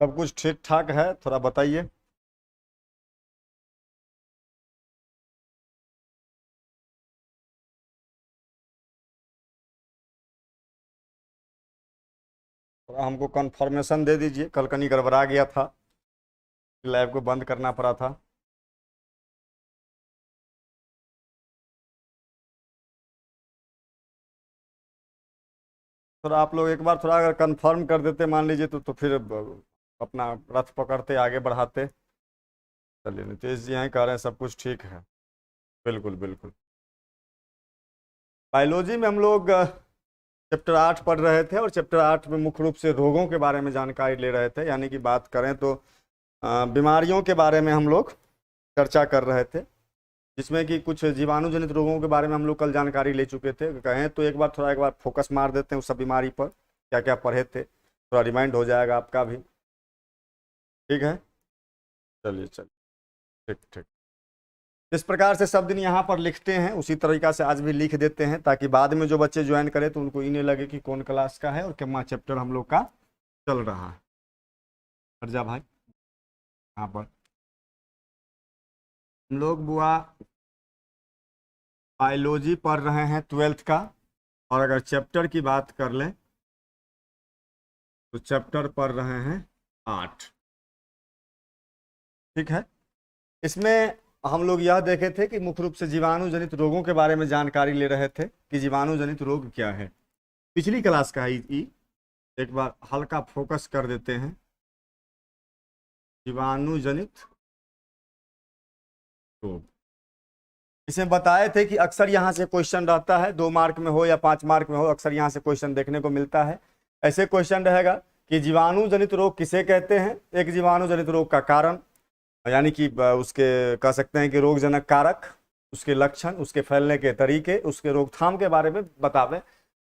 सब कुछ ठीक ठाक है, थोड़ा बताइए। थोड़ा हमको कंफर्मेशन दे दीजिए, कल कहीं गड़बड़ा गया था, लैब को बंद करना पड़ा था। थोड़ा आप लोग एक बार थोड़ा अगर कंफर्म कर देते मान लीजिए तो फिर अपना रथ पकड़ते आगे बढ़ाते। चलिए, नीतीश जी हैं कह रहे हैं सब कुछ ठीक है। बिल्कुल बिल्कुल। बायोलॉजी में हम लोग चैप्टर 8 पढ़ रहे थे, और चैप्टर 8 में मुख्य रूप से रोगों के बारे में जानकारी ले रहे थे, यानी कि बात करें तो बीमारियों के बारे में हम लोग चर्चा कर रहे थे, जिसमें कि कुछ जीवाणुजनित रोगों के बारे में हम लोग कल जानकारी ले चुके थे। कहें तो एक बार फोकस मार देते हैं उस सब बीमारी पर, क्या क्या पढ़े थे, थोड़ा रिमाइंड हो जाएगा आपका भी। ठीक है, चलिए चलिए, ठीक ठीक। जिस प्रकार से सब दिन यहाँ पर लिखते हैं उसी तरीका से आज भी लिख देते हैं, ताकि बाद में जो बच्चे ज्वाइन करें तो उनको ये नहीं लगे कि कौन क्लास का है और क्या चैप्टर हम लोग का चल रहा है। हट जा भाई, यहाँ पर हम लोग बुआ बायोलॉजी पढ़ रहे हैं 12th का, और अगर चैप्टर की बात कर लें तो चैप्टर पढ़ रहे हैं 8। ठीक है, इसमें हम लोग यह देखे थे कि मुख्य रूप से जीवाणु जनित रोगों के बारे में जानकारी ले रहे थे कि जीवाणु जनित रोग क्या है। पिछली क्लास का ही एक बार हल्का फोकस कर देते हैं। जीवाणु जनित रोग, इसमें बताए थे कि अक्सर यहाँ से क्वेश्चन रहता है, 2 मार्क में हो या 5 मार्क में हो, अक्सर यहाँ से क्वेश्चन देखने को मिलता है। ऐसे क्वेश्चन रहेगा कि जीवाणु जनित रोग किसे कहते हैं, एक जीवाणु जनित रोग का कारण, यानी कि उसके कह सकते हैं कि रोगजनक कारक, उसके लक्षण, उसके फैलने के तरीके, उसके रोकथाम के बारे में बतावे।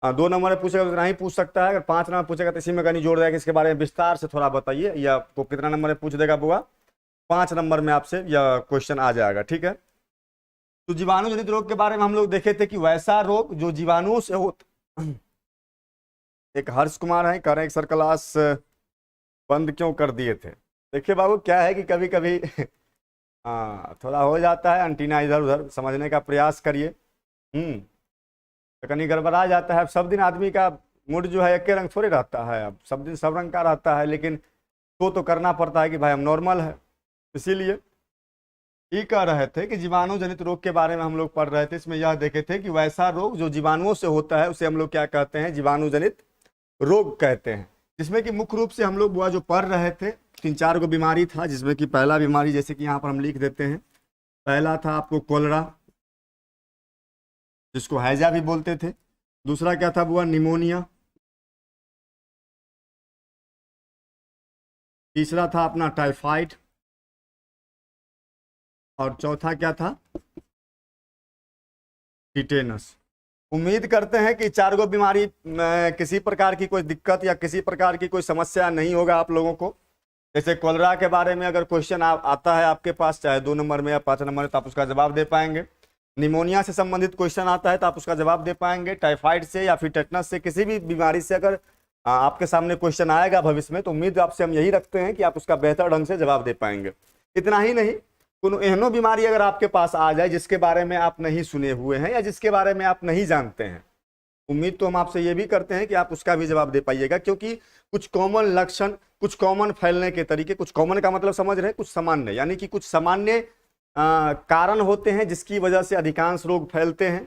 2 नंबर में पूछेगा तो नहीं पूछ सकता है, अगर 5 नंबर पूछेगा तो इसी में कहीं जोड़ देगा कि इसके बारे में विस्तार से थोड़ा बताइए, या आपको कितना नंबर में पूछ देगा बुआ, 5 नंबर में आपसे यह क्वेश्चन आ जाएगा। ठीक है, तो जीवाणु जनित रोग के बारे में हम लोग देखे थे कि वैसा रोग जो जीवाणुओं से हो। एक हर्ष कुमार है, कह रहे हैं सर क्लास बंद क्यों कर दिए थे। देखिए बाबू, क्या है कि कभी कभी हाँ थोड़ा हो जाता है, अंटीना इधर उधर समझने का प्रयास करिए। तो कहीं गड़बड़ा जाता है। अब सब दिन आदमी का मूड जो है एक रंग थोड़े रहता है, अब सब दिन सब रंग का रहता है, लेकिन तो करना पड़ता है कि भाई हम नॉर्मल है। इसीलिए ये कह रहे थे कि जीवाणु जनित रोग के बारे में हम लोग पढ़ रहे थे, इसमें यह देखे थे कि वैसा रोग जो जीवाणुओं से होता है उसे हम लोग क्या कहते हैं, जीवाणु जनित रोग कहते हैं। जिसमें कि मुख्य रूप से हम लोग वो जो पढ़ रहे थे 3-4 गो बीमारी था, जिसमें कि पहला बीमारी जैसे कि यहाँ पर हम लिख देते हैं, पहला था आपको कोलरा, जिसको हैजा भी बोलते थे। दूसरा क्या था बुआ, निमोनिया। तीसरा था अपना टाइफाइड, और चौथा क्या था, टिटेनस। उम्मीद करते हैं कि 4 गो बीमारी किसी प्रकार की कोई दिक्कत या किसी प्रकार की कोई समस्या नहीं होगा आप लोगों को। जैसे कोलरा के बारे में अगर क्वेश्चन आता है आपके पास, चाहे 2 नंबर में या 5 नंबर में, तो आप उसका जवाब दे पाएंगे। निमोनिया से संबंधित क्वेश्चन आता है तो आप उसका जवाब दे पाएंगे। टाइफाइड से या फिर टेटनस से, किसी भी बीमारी से अगर आपके सामने क्वेश्चन आएगा भविष्य में, तो उम्मीद आपसे हम यही रखते हैं कि आप उसका बेहतर ढंग से जवाब दे पाएंगे। इतना ही नहीं, कोनो एहनो बीमारी अगर आपके पास आ जाए जिसके बारे में आप नहीं सुने हुए हैं या जिसके बारे में आप नहीं जानते हैं, उम्मीद तो हम आपसे ये भी करते हैं कि आप उसका भी जवाब दे पाइएगा। क्योंकि कुछ कॉमन लक्षण, कुछ कॉमन फैलने के तरीके, कुछ कॉमन का मतलब समझ रहे हैं, कुछ सामान्य, यानी कि कुछ सामान्य कारण होते हैं जिसकी वजह से अधिकांश रोग फैलते हैं।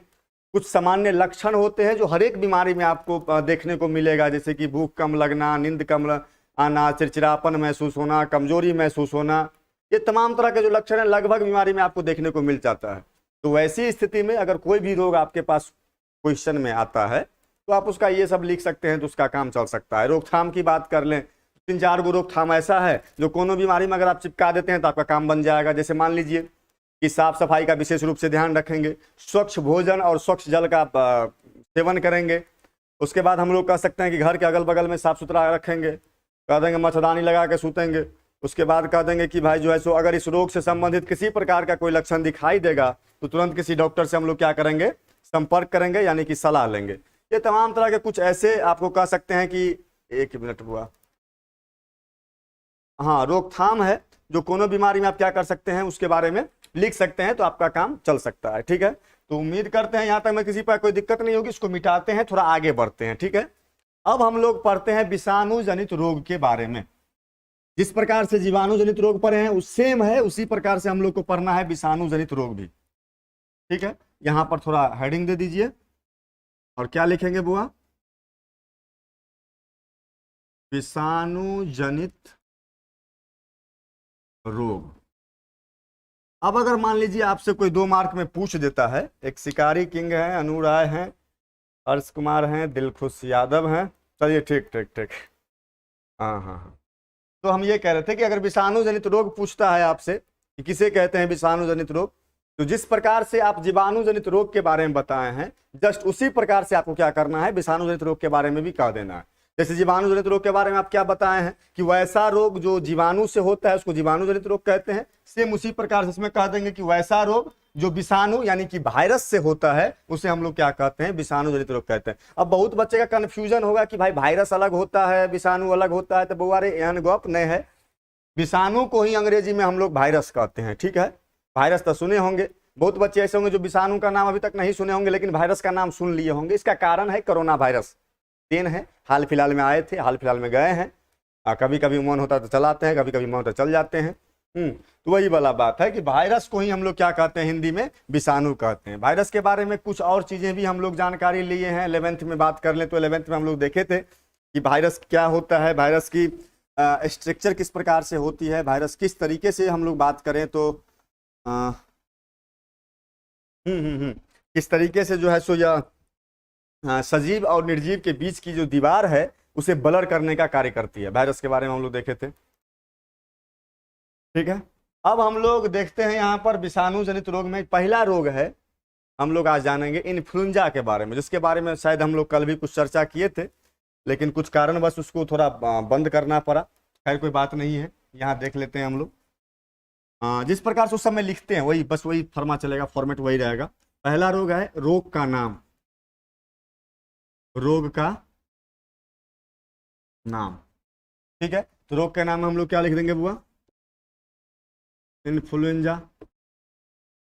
कुछ सामान्य लक्षण होते हैं जो हर एक बीमारी में आपको देखने को मिलेगा, जैसे कि भूख कम लगना, नींद कम आना, चिड़चिड़ापन महसूस होना, कमजोरी महसूस होना, ये तमाम तरह के जो लक्षण हैं लगभग बीमारी में आपको देखने को मिल जाता है। तो वैसी स्थिति में अगर कोई भी रोग आपके पास क्वेश्चन में आता है तो आप उसका ये सब लिख सकते हैं, तो उसका काम चल सकता है। रोकथाम की बात कर लें, 3-4 गो रोकथाम ऐसा है जो कोनो बीमारी में अगर आप चिपका देते हैं तो आपका काम बन जाएगा। जैसे मान लीजिए कि साफ सफाई का विशेष रूप से ध्यान रखेंगे, स्वच्छ भोजन और स्वच्छ जल का सेवन करेंगे। उसके बाद हम लोग कह सकते हैं कि घर के अगल बगल में साफ सुथरा रखेंगे, कह देंगे मच्छरदानी लगा के सूतेंगे। उसके बाद कह देंगे कि भाई जो है सो अगर इस रोग से संबंधित किसी प्रकार का कोई लक्षण दिखाई देगा तो तुरंत किसी डॉक्टर से हम लोग क्या करेंगे, संपर्क करेंगे, यानी कि सलाह लेंगे। ये तमाम तरह के कुछ ऐसे आपको कह सकते हैं कि 1 मिनट हुआ, हाँ रोकथाम है, जो कोनो बीमारी में आप क्या कर सकते हैं उसके बारे में लिख सकते हैं, तो आपका काम चल सकता है। ठीक है, तो उम्मीद करते हैं यहाँ तक में किसी पर कोई दिक्कत नहीं होगी। इसको मिटाते हैं, थोड़ा आगे बढ़ते हैं। ठीक है, अब हम लोग पढ़ते हैं विषाणु जनित रोग के बारे में। जिस प्रकार से जीवाणु जनित रोग पढ़े हैं उस सेम है, उसी प्रकार से हम लोग को पढ़ना है विषाणु जनित रोग भी। ठीक है, यहां पर थोड़ा हेडिंग दे दीजिए और क्या लिखेंगे बुआ, विषाणु जनित रोग। अब अगर मान लीजिए आपसे कोई 2 मार्क में पूछ देता है, एक शिकारी किंग है, अनु राय हैं, हर्ष कुमार हैं, दिलखुश यादव हैं, चलिए ठीक ठीक ठीक, हाँ हाँ हाँ, तो हम ये कह रहे थे कि अगर विषाणु जनित रोग पूछता है आपसे कि किसे कहते हैं विषाणु जनित रोग, तो जिस प्रकार से आप जीवाणु जनित रोग के बारे में बताए हैं जस्ट उसी प्रकार से आपको क्या करना है, विषाणु जनित रोग के बारे में भी कह देना है। जैसे जीवाणु जनित रोग के बारे में आप क्या बताए हैं कि वैसा रोग जो जीवाणु से होता है उसको जीवाणु जनित रोग कहते हैं, सेम उसी प्रकार से इसमें कह देंगे कि वैसा रोग जो विषाणु यानी कि वायरस से होता है उसे हम लोग क्या कहते हैं, विषाणु जनित रोग कहते हैं। अब बहुत बच्चे का कंफ्यूजन होगा कि भाई वायरस अलग होता है विषाणु अलग होता है, तो बुआ रे एहन गप नहीं है, विषाणु को ही अंग्रेजी में हम लोग वायरस कहते हैं। ठीक है, वायरस तो सुने होंगे, बहुत बच्चे ऐसे होंगे जो विषाणु का नाम अभी तक नहीं सुने होंगे लेकिन वायरस का नाम सुन लिए होंगे। इसका कारण है कोरोना वायरस, देन है, हाल फिलहाल में आए थे, हाल फिलहाल में गए हैं, कभी कभी मन होता है तो चलाते हैं, कभी कभी मन होता है चल जाते हैं। तो वही वाला बात है कि वायरस को ही हम लोग क्या कहते हैं, हिंदी में विषाणु कहते हैं। वायरस के बारे में कुछ और चीजें भी हम लोग जानकारी लिए हैं, 11th में बात कर लें तो 11th में हम लोग देखे थे कि वायरस क्या होता है, वायरस की स्ट्रक्चर किस प्रकार से होती है, वायरस किस तरीके से हम लोग बात करें तो किस तरीके से जो है सो यह सजीव और निर्जीव के बीच की जो दीवार है उसे ब्लर करने का कार्य करती है। वायरस के बारे में हम लोग देखे थे। ठीक है, अब हम लोग देखते हैं यहाँ पर विषाणु जनित रोग में पहला रोग है, हम लोग आज जानेंगे इन्फ्लुएंजा के बारे में, जिसके बारे में शायद हम लोग कल भी कुछ चर्चा किए थे लेकिन कुछ कारणवश उसको थोड़ा बंद करना पड़ा। खैर कोई बात नहीं है, यहाँ देख लेते हैं हम लोग। जिस प्रकार से उस समय लिखते हैं वही बस वही फरमा चलेगा, फॉर्मेट वही रहेगा। पहला रोग है रोग का नाम, रोग का नाम। ठीक है, तो रोग के नाम में हम लोग क्या लिख देंगे बुआ, इन्फ्लुएंजा।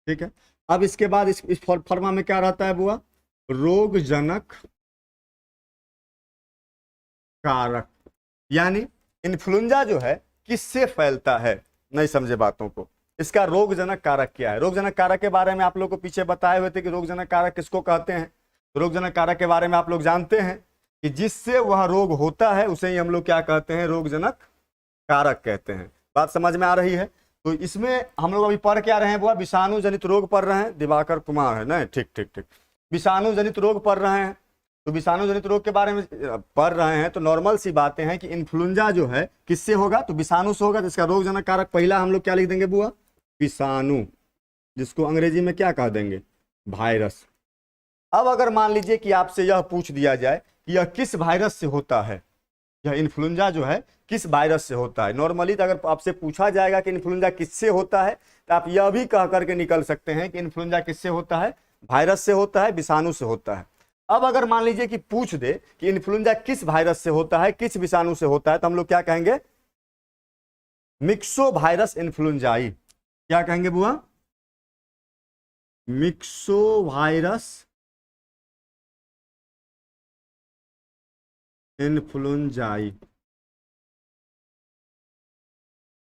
ठीक है, अब इसके बाद इस फॉर्मा में क्या रहता है बुआ, रोगजनक कारक। यानी इन्फ्लुएंजा जो है किससे फैलता है, नहीं समझे बातों को, इसका रोगजनक कारक क्या है। रोगजनक कारक के बारे में आप लोग को पीछे बताए हुए थे कि रोगजनक कारक किसको कहते हैं। रोगजनक कारक के बारे में आप लोग जानते हैं कि जिससे वह रोग होता है उसे ही हम लोग क्या कहते हैं, रोगजनक कारक कहते हैं। बात समझ में आ रही है। तो इसमें हम लोग अभी पढ़ क्या रहे हैं बुआ, विषाणु जनित रोग पढ़ रहे हैं, दिवाकर कुमार है ना, ठीक ठीक ठीक, विषाणु जनित रोग पढ़ रहे हैं। तो विषाणु जनित रोग के बारे में पढ़ रहे हैं तो नॉर्मल सी बातें हैं कि इन्फ्लुएंजा जो है किससे होगा, तो विषाणु से होगा। तो इसका रोगजनक कारक पहला हम लोग क्या लिख देंगे बुआ, विषाणु, जिसको अंग्रेजी में क्या कह देंगे, वायरस। अब अगर मान लीजिए कि आपसे यह पूछ दिया जाए कि यह किस वायरस से होता है, यह इन्फ्लुएंजा जो है किस वायरस से होता है। नॉर्मली तो अगर आपसे पूछा जाएगा कि इन्फ्लुएंजा किससे होता है तो आप यह भी कह करके निकल सकते हैं कि इन्फ्लुएंजा किससे होता है, वायरस से होता है, विषाणु से होता है। अब अगर मान लीजिए कि पूछ दे कि इन्फ्लुएंजा किस वायरस से होता है, किस विषाणु से होता है, तो हम लोग क्या कहेंगे, मिक्सो वायरस इन्फ्लुएंजाई। क्या कहेंगे बुआ, मिक्सो वायरस इन्फ्लुएंजाई।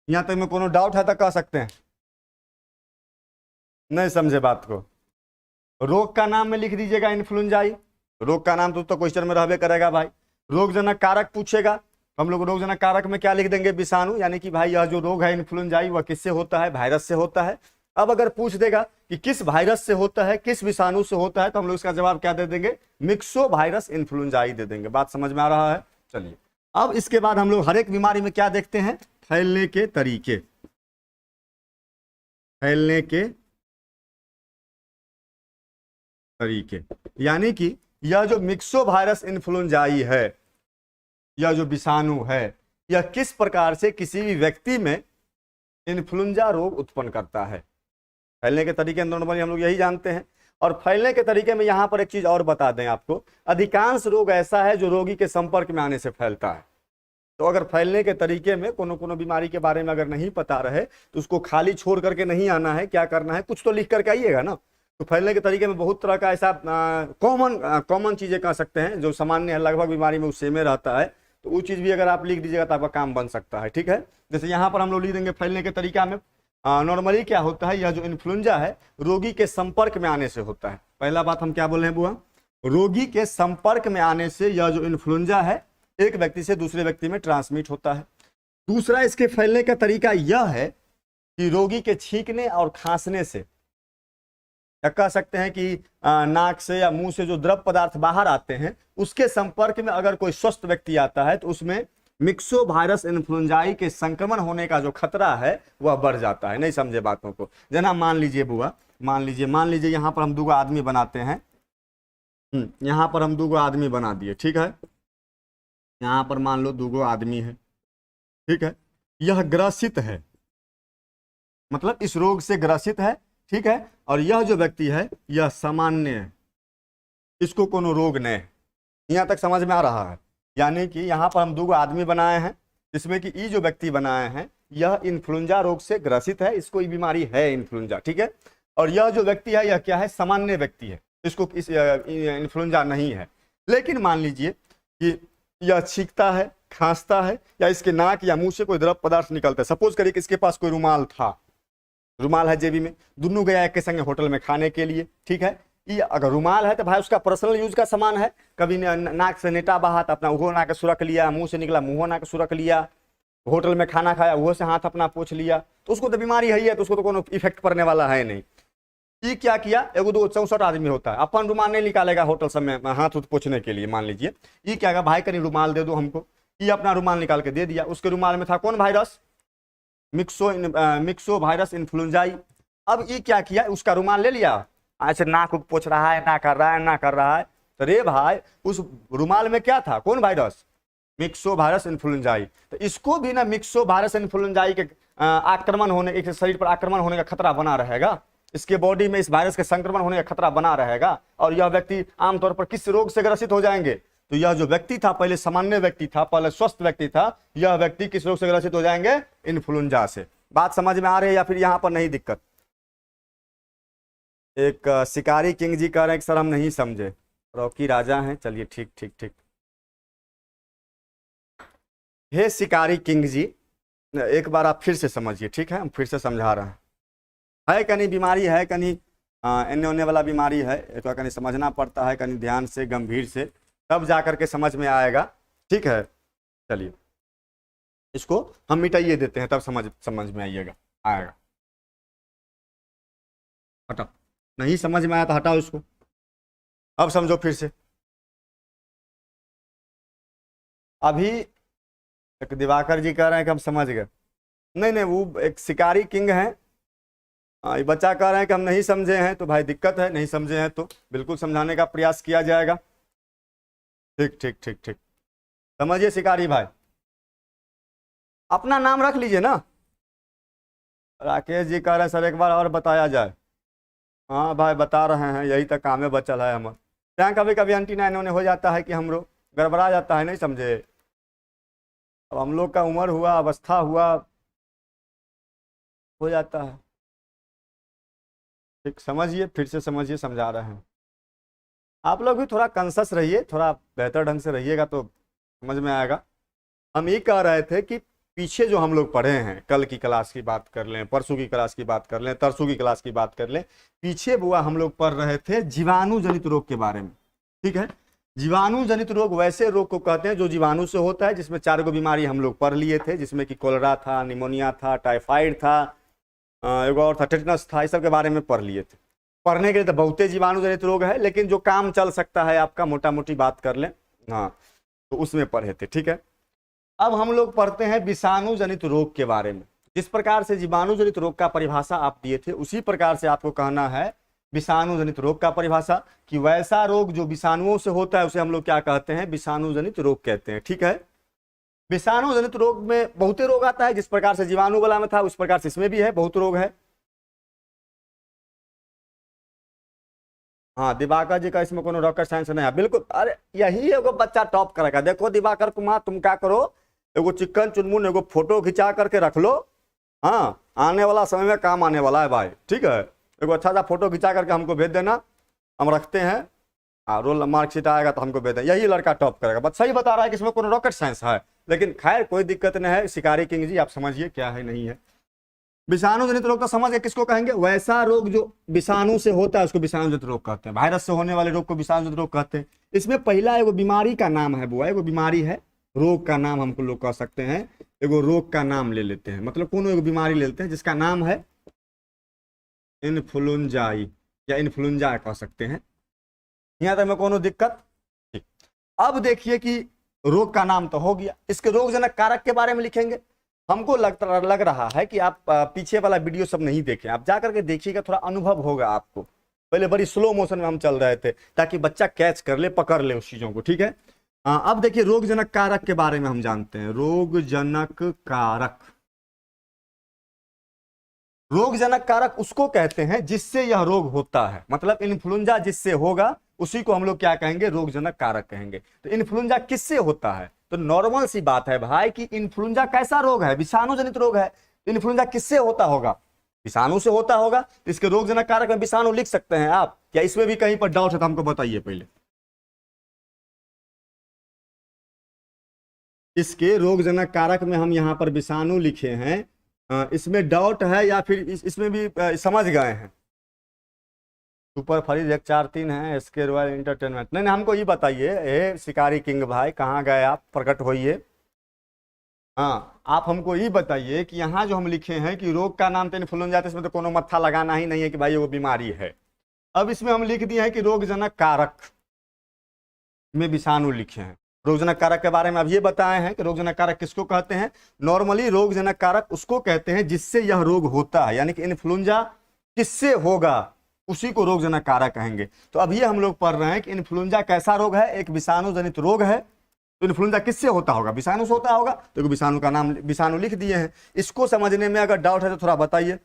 यहां तक में कोनो डाउट है तो कह सकते हैं, नहीं समझे बात को। रोग का नाम में लिख दीजिएगा इन्फ्लुएंजाई, रोग का नाम तो क्वेश्चन में रहबे करेगा भाई। रोगजनक कारक पूछेगा, हम लोग रोगजनक कारक में क्या लिख देंगे, विषाणु, यानी कि भाई यह जो रोग है इन्फ्लुएंजाई वह किससे होता है, वायरस से होता है। अब अगर पूछ देगा कि किस वायरस से होता है, किस विषाणु से होता है, तो हम लोग इसका जवाब क्या दे देंगे, मिक्सो वायरस इन्फ्लुएंजाई दे देंगे। बात समझ में आ रहा है। चलिए अब इसके बाद हम लोग हर एक बीमारी में क्या देखते हैं, फैलने के तरीके, फैलने के तरीके। यानी कि यह जो मिक्सो वायरस इन्फ्लुएंजाई है, यह जो विषाणु है, यह किस प्रकार से किसी भी व्यक्ति में इन्फ्लुएंजा रोग उत्पन्न करता है। फैलने के तरीके नॉर्मली हम लोग यही जानते हैं। और फैलने के तरीके में यहां पर एक चीज और बता दें आपको, अधिकांश रोग ऐसा है जो रोगी के संपर्क में आने से फैलता है। तो अगर फैलने के तरीके में कोनो कोनो बीमारी के बारे में अगर नहीं पता रहे तो उसको खाली छोड़ करके नहीं आना है, क्या करना है, कुछ तो लिख करके आइएगा ना। तो फैलने के तरीके में बहुत तरह का ऐसा कॉमन चीजें कह सकते हैं जो सामान्य है, लगभग बीमारी में उससे में रहता है, तो वो चीज भी अगर आप लिख दीजिएगा तो आपका काम बन सकता है। ठीक है, जैसे यहाँ पर हम लोग लिख देंगे फैलने के तरीका में। नॉर्मली क्या होता है, यह जो इन्फ्लुएंजा है रोगी के संपर्क में आने से होता है। पहला बात हम क्या बोल रहे हैं बुआ, रोगी के संपर्क में आने से यह जो इन्फ्लुएंजा है एक व्यक्ति से दूसरे व्यक्ति में ट्रांसमिट होता है। दूसरा इसके फैलने का तरीका यह है कि रोगी के छींकने और खांसने से, या कह सकते हैं कि नाक से या मुंह से जो द्रव पदार्थ बाहर आते हैं उसके संपर्क में अगर कोई स्वस्थ व्यक्ति आता है तो उसमें मिक्सोवायरस इन्फ्लुएंजाई के संक्रमण होने का जो खतरा है वह बढ़ जाता है। नहीं समझे बातों को, जना मान लीजिए बुआ, मान लीजिए यहाँ पर हम 2 आदमी बनाते हैं। यहाँ पर हम 2 आदमी बना दिए, ठीक है, यहाँ पर मान लो 2 आदमी है, ठीक है, यह ग्रसित है, मतलब इस रोग से ग्रसित है, ठीक है, और यह जो व्यक्ति है यह सामान्य है, इसको कोनो रोग नहीं। यहाँ तक समझ में आ रहा है? यानी कि यहाँ पर हम 2 आदमी बनाए हैं जिसमें कि ये जो व्यक्ति बनाए हैं यह इन्फ्लुएंजा रोग से ग्रसित है, इसको ये बीमारी है इन्फ्लुएंजा, ठीक है, और यह जो व्यक्ति है यह क्या है, सामान्य व्यक्ति है, इसको इस इन्फ्लुएंजा नहीं है। लेकिन मान लीजिए कि यह छींकता है, खांसता है, या इसके नाक या मुंह से कोई द्रव पदार्थ निकलता है। सपोज करिए कि इसके पास कोई रुमाल था, रुमाल है जेबी में, दोनों गया एक के संगे होटल में खाने के लिए, ठीक है, ये अगर रुमाल है तो भाई उसका पर्सनल यूज का सामान है, कभी नाक से नेटा बहा तो अपना उहो नाक सुरख लिया, मुंह से निकला मुंह नाक सुरख लिया, होटल में खाना खाया वो से हाथ अपना पोंछ लिया, तो उसको तो बीमारी है तो उसको तो कोनो इफेक्ट पड़ने वाला है नहीं। ये क्या किया, 1 2 64 आदमी होता है, अपन रुमाल नहीं निकालेगा होटल सब में हाथ उठ पोंछने के लिए। मान लीजिए ये क्या, भाई कहीं रुमाल दे दो हमको, ये अपना रुमाल निकाल के दे दिया, उसके रुमाल में था कौन वायरस, मिक्सोवायरस इन्फ्लुएंजाई। अब ये क्या किया, उसका रुमाल ले लिया, ऐसे नाक पोंछ रहा है, ना कर रहा है, तो रे भाई उस रुमाल में क्या था, कौन वायरस, मिक्सोवायरस इन्फ्लुएंजाई। तो इसको भी ना मिक्सोवायरस इन्फ्लुएंजाई के आक्रमण होने, एक शरीर पर आक्रमण होने का खतरा बना रहेगा, इसके बॉडी में इस वायरस के संक्रमण होने का खतरा बना रहेगा, और यह व्यक्ति आमतौर पर किस रोग से ग्रसित हो जाएंगे, तो यह जो व्यक्ति था पहले सामान्य व्यक्ति था, पहले स्वस्थ व्यक्ति था, यह व्यक्ति किस रोग से ग्रसित हो जाएंगे, इन्फ्लुएंजा से। बात समझ में आ रही है या फिर यहाँ पर नहीं दिक्कत? एक शिकारी किंग जी कह रहे हैं कि सर हम नहीं समझे, रॉकी राजा हैं, चलिए ठीक ठीक ठीक। हे शिकारी किंग जी, एक बार आप फिर से समझिए, ठीक है, हम फिर से समझा रहे हैं। है कहीं बीमारी है, कहीं एने ओने वाला बीमारी है, तो कहीं समझना पड़ता है, कहीं ध्यान से गंभीर से, तब जा करके समझ में आएगा, ठीक है। चलिए इसको हम मिटाइए देते हैं, तब समझ में आएगा। हटाओ, नहीं समझ में आया तो हटाओ इसको, अब समझो फिर से। अभी एक दिवाकर जी कह रहे हैं कि हम समझ गए, नहीं वो एक शिकारी किंग है, ये बच्चा कह रहे हैं कि हम नहीं समझे हैं, तो भाई दिक्कत है, नहीं समझे हैं तो बिल्कुल समझाने का प्रयास किया जाएगा। ठीक ठीक ठीक ठीक, समझिए शिकारी भाई, अपना नाम रख लीजिए ना। राकेश जी कह रहे हैं सर एक बार और बताया जाए। हाँ भाई बता रहे हैं, यही तक काम है बचल है हमारे। क्या कभी कभी एंटीना इन्होंने हो जाता है कि हम लोग गड़बड़ा जाता है, नहीं समझे, अब हम लोग का उम्र हुआ, अवस्था हुआ, हो जाता है। ठीक, समझिए फिर से समझिए, समझा रहे हैं। आप लोग भी थोड़ा कॉन्शियस रहिए, थोड़ा बेहतर ढंग से रहिएगा तो समझ में आएगा। हम ये कह रहे थे कि पीछे जो हम लोग पढ़े हैं, कल की क्लास की बात कर लें, परसों की क्लास की बात कर लें, तरसों की क्लास की बात कर लें, पीछे बुआ हम लोग पढ़ रहे थे जीवाणु जनित रोग के बारे में, ठीक है। जीवाणु जनित रोग वैसे रोग को कहते हैं जो जीवाणु से होता है, जिसमें 4 बीमारी हम लोग पढ़ लिए थे, जिसमें कि कोलेरा था, निमोनिया था, टाइफाइड था, एक और था टेटनस था, इस सब के बारे में पढ़ लिए थे। पढ़ने के लिए तो बहुते जीवाणु जनित रोग है, लेकिन जो काम चल सकता है आपका, मोटा मोटी बात कर लें, हाँ, तो उसमें पढ़े थे, ठीक है। अब हम लोग पढ़ते हैं विषाणु जनित रोग के बारे में। जिस प्रकार से जीवाणु जनित रोग का परिभाषा आप दिए थे, उसी प्रकार से आपको कहना है विषाणु जनित रोग का परिभाषा, कि वैसा रोग जो विषाणुओं से होता है उसे हम लोग क्या कहते हैं, विषाणु जनित रोग कहते हैं, ठीक है। विषाणु जनित रोग में बहुते रोग आता है, जिस प्रकार से जीवाणु वाला में था उस प्रकार से इसमें भी है, बहुत रोग है। हाँ दिवाकर जी का इसमें कोनो रॉकेट साइंस नहीं है, बिल्कुल। अरे यही एगो बच्चा टॉप करेगा, देखो दिवाकर कुमार, तुम क्या करो, एगो चिकन चुनमुन एगो फोटो खिंचा करके रख लो। हाँ, आने वाला समय में काम आने वाला है भाई, ठीक है। एगो अच्छा सा फोटो खिंचा करके हमको भेज देना, हम रखते हैं। हाँ, रोल मार्कशीट आएगा तो हमको भेज दें, यही लड़का टॉप करेगा। बस सही बता रहा है कि इसमें कोनो रॉकेट साइंस है, लेकिन खैर कोई दिक्कत नहीं है। शिकारी किंग जी आप समझिए क्या है नहीं है। विषाणु जनित रोग तो समझ गए किसको कहेंगे, वैसा रोग जो विषाणु से होता है उसको विषाणु जनित रोग कहते हैं। वायरस से होने वाले रोग को विषाणु जनित रोग कहते हैं। इसमें पहला एगो बीमारी का नाम है बुआ, एगो बीमारी है, रोग का नाम हमको लोग कह सकते हैं। एगो रोग का नाम ले लेते हैं, मतलब कोनो एगो बीमारी ले लेते हैं जिसका नाम है इन्फ्लुएंजाई या इन्फ्लुएंजा कह सकते हैं। यहाँ तक में कोनो दिक्कत? ठीक। अब देखिए कि रोग का नाम तो हो गया, इसके रोगजनक कारक के बारे में लिखेंगे। हमको लग रहा है कि आप पीछे वाला वीडियो सब नहीं देखें, आप जा करके देखिएगा, थोड़ा अनुभव होगा आपको। पहले बड़ी स्लो मोशन में हम चल रहे थे ताकि बच्चा कैच कर ले, पकड़ ले उस चीजों को, ठीक है। अब देखिए रोगजनक कारक के बारे में हम जानते हैं। रोगजनक कारक, रोगजनक कारक उसको कहते हैं जिससे यह रोग होता है, मतलब इन्फ्लुएंजा जिससे होगा उसी को हम लोग क्या कहेंगे, रोगजनक कारक कहेंगे। तो इन्फ्लुएंजा किससे होता है? तो नॉर्मल सी बात है भाई कि इन्फ्लुएंजा कैसा रोग है, विषाणु जनित रोग है। तो इन्फ्लुएंजा किससे होता होगा, विषाणु से होता होगा। तो इसके रोगजनक कारक में विषाणु लिख सकते हैं आप, क्या इसमें भी कहीं पर डाउट है तो हमको बताइए पहले। इसके रोगजनक कारक में हम यहाँ पर विषाणु लिखे हैं, इसमें डाउट है या फिर इसमें भी समझ गए हैं? सुपर फ्रिज 1 4 3 है, एसके रॉयल एंटरटेनमेंट। नहीं नहीं, हमको ये बताइए, हे शिकारी किंग भाई कहाँ गए आप, प्रकट होइए। हाँ, आप हमको ये बताइए कि यहाँ जो हम लिखे हैं कि रोग का नाम तो इन्फ्लुएंजा, इसमें तो कोनो मत्था लगाना ही नहीं है कि भाई वो बीमारी है। अब इसमें हम लिख दिए हैं कि रोगजनक कारक में विषाणु लिखे हैं। रोगजनक कारक के बारे में अब ये बताए हैं कि रोगजनक कारक किसको कहते हैं। नॉर्मली रोगजनक कारक उसको कहते हैं जिससे यह रोग होता है, यानी कि इन्फ्लुएंजा किससे होगा उसी को रोगजनक कारक कहेंगे। तो अब ये हम लोग पढ़ रहे हैं कि इन्फ्लुएंजा कैसा रोग है, एक विषाणु जनित रोग है। तो इन्फ्लुएंजा किससे होता होगा, विषाणु से होता होगा। तो विषाणु का नाम विषाणु लिख दिए हैं। इसको समझने में अगर डाउट है तो थोड़ा बताइए।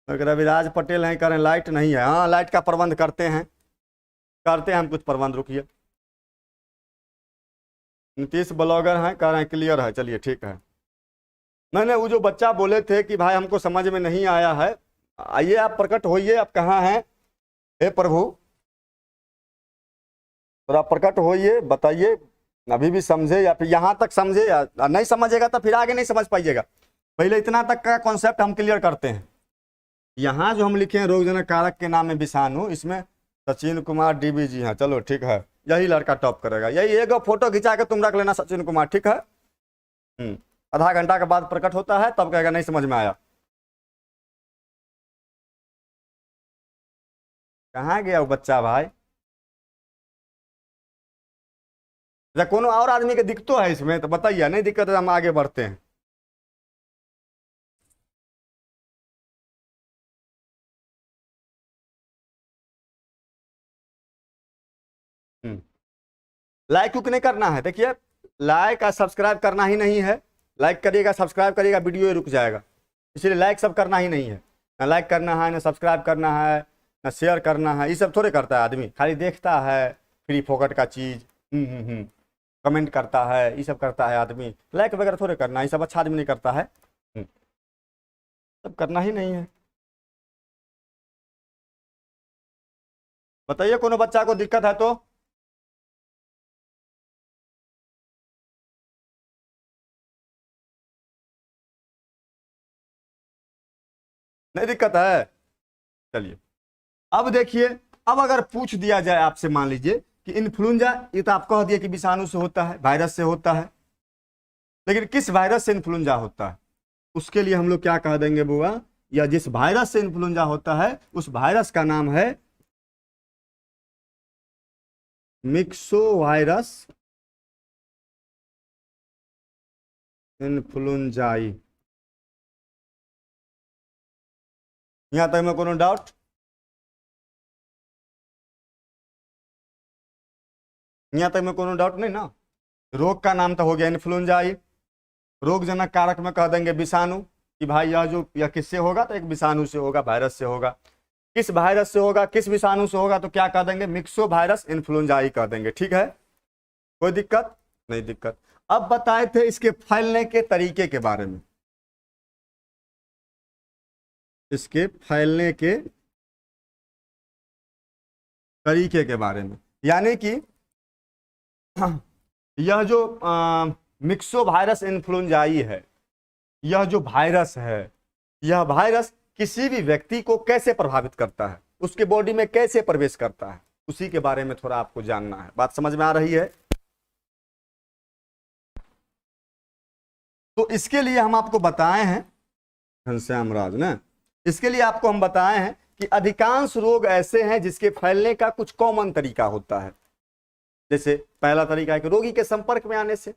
रविराज पटेल हैं, कह रहे हैं लाइट नहीं है। हाँ, लाइट का प्रबंध करते हैं हम कुछ प्रबंध, रुकिए। नीतीश ब्लॉगर हैं, कह रहे हैं क्लियर है, चलिए ठीक है। नहीं, वो जो बच्चा बोले थे कि भाई हमको समझ में नहीं आया है, आइए आप प्रकट होइए, आप कहाँ हैं, हे प्रभु थोड़ा प्रकट होइए, बताइए। अभी भी समझे या फिर यहाँ तक समझे, या नहीं समझेगा तो फिर आगे नहीं समझ पाइएगा। पहले इतना तक का कॉन्सेप्ट हम क्लियर करते हैं। यहाँ जो हम लिखे हैं रोगजनक कारक के नाम में विषाणु, इसमें सचिन कुमार डीबी जी हैं, चलो ठीक है, यही लड़का टॉप करेगा। यही एक फोटो खिंचा के तुम रख लेना सचिन कुमार, ठीक है। आधा घंटा के बाद प्रकट होता है, तब कहेगा नहीं समझ में आया। कहाँ गया वो बच्चा भाई? कोनो और आदमी के दिक्कत है इसमें तो बताइए, नहीं दिक्कत है हम आगे बढ़ते हैं। लाइक क्यों नहीं करना है? देखिए, लाइक और सब्सक्राइब करना ही नहीं है। लाइक करिएगा, सब्सक्राइब करिएगा, वीडियो रुक जाएगा। इसलिए लाइक सब करना ही नहीं है, ना लाइक करना है, ना सब्सक्राइब करना है, ना शेयर करना है। ये सब थोड़े करता है आदमी, खाली देखता है फ्री फोकट का चीज, कमेंट करता है, ये सब करता है आदमी। लाइक वगैरह थोड़े करना है, ये सब अच्छा आदमी नहीं करता है, सब करना ही नहीं है। बताइए कोनो बच्चा को दिक्कत है तो। नहीं दिक्कत है, चलिए। अब देखिए, अब अगर पूछ दिया जाए आपसे, मान लीजिए कि इन्फ्लुएंजा, ये तो आप कह दिए कि विषाणु से होता है, वायरस से होता है, लेकिन किस वायरस से इन्फ्लुएंजा होता है उसके लिए हम लोग क्या कह देंगे बुआ, या जिस वायरस से इन्फ्लुएंजा होता है उस वायरस का नाम है मिक्सो वायरस इन्फ्लुएंजाई। यहां तक में कोनो डाउट? यहाँ तक में कोनो डाउट नहीं ना। रोग का नाम तो हो गया इन्फ्लुएंजाई, रोगजनक कारक में कह देंगे विषाणु कि भाई यह किससे होगा, तो एक विषाणु से होगा, वायरस से होगा। किस वायरस से होगा, किस विषाणु से होगा, तो क्या कह देंगे, मिक्सो वायरस इन्फ्लुएंजाई कह देंगे। ठीक है, कोई दिक्कत नहीं दिक्कत। अब बताए थे इसके फैलने के तरीके के बारे में, इसके फैलने के तरीके के बारे में, यानी कि यह जो मिक्सो वायरस इन्फ्लुएंजाई है, यह जो वायरस है, यह वायरस किसी भी व्यक्ति को कैसे प्रभावित करता है, उसके बॉडी में कैसे प्रवेश करता है, उसी के बारे में थोड़ा आपको जानना है। बात समझ में आ रही है? तो इसके लिए हम आपको बताए हैं, घनश्याम राज ना, इसके लिए आपको हम बताए हैं कि अधिकांश रोग ऐसे हैं जिसके फैलने का कुछ कॉमन तरीका होता है। जैसे पहला तरीका है कि रोगी के संपर्क में आने से।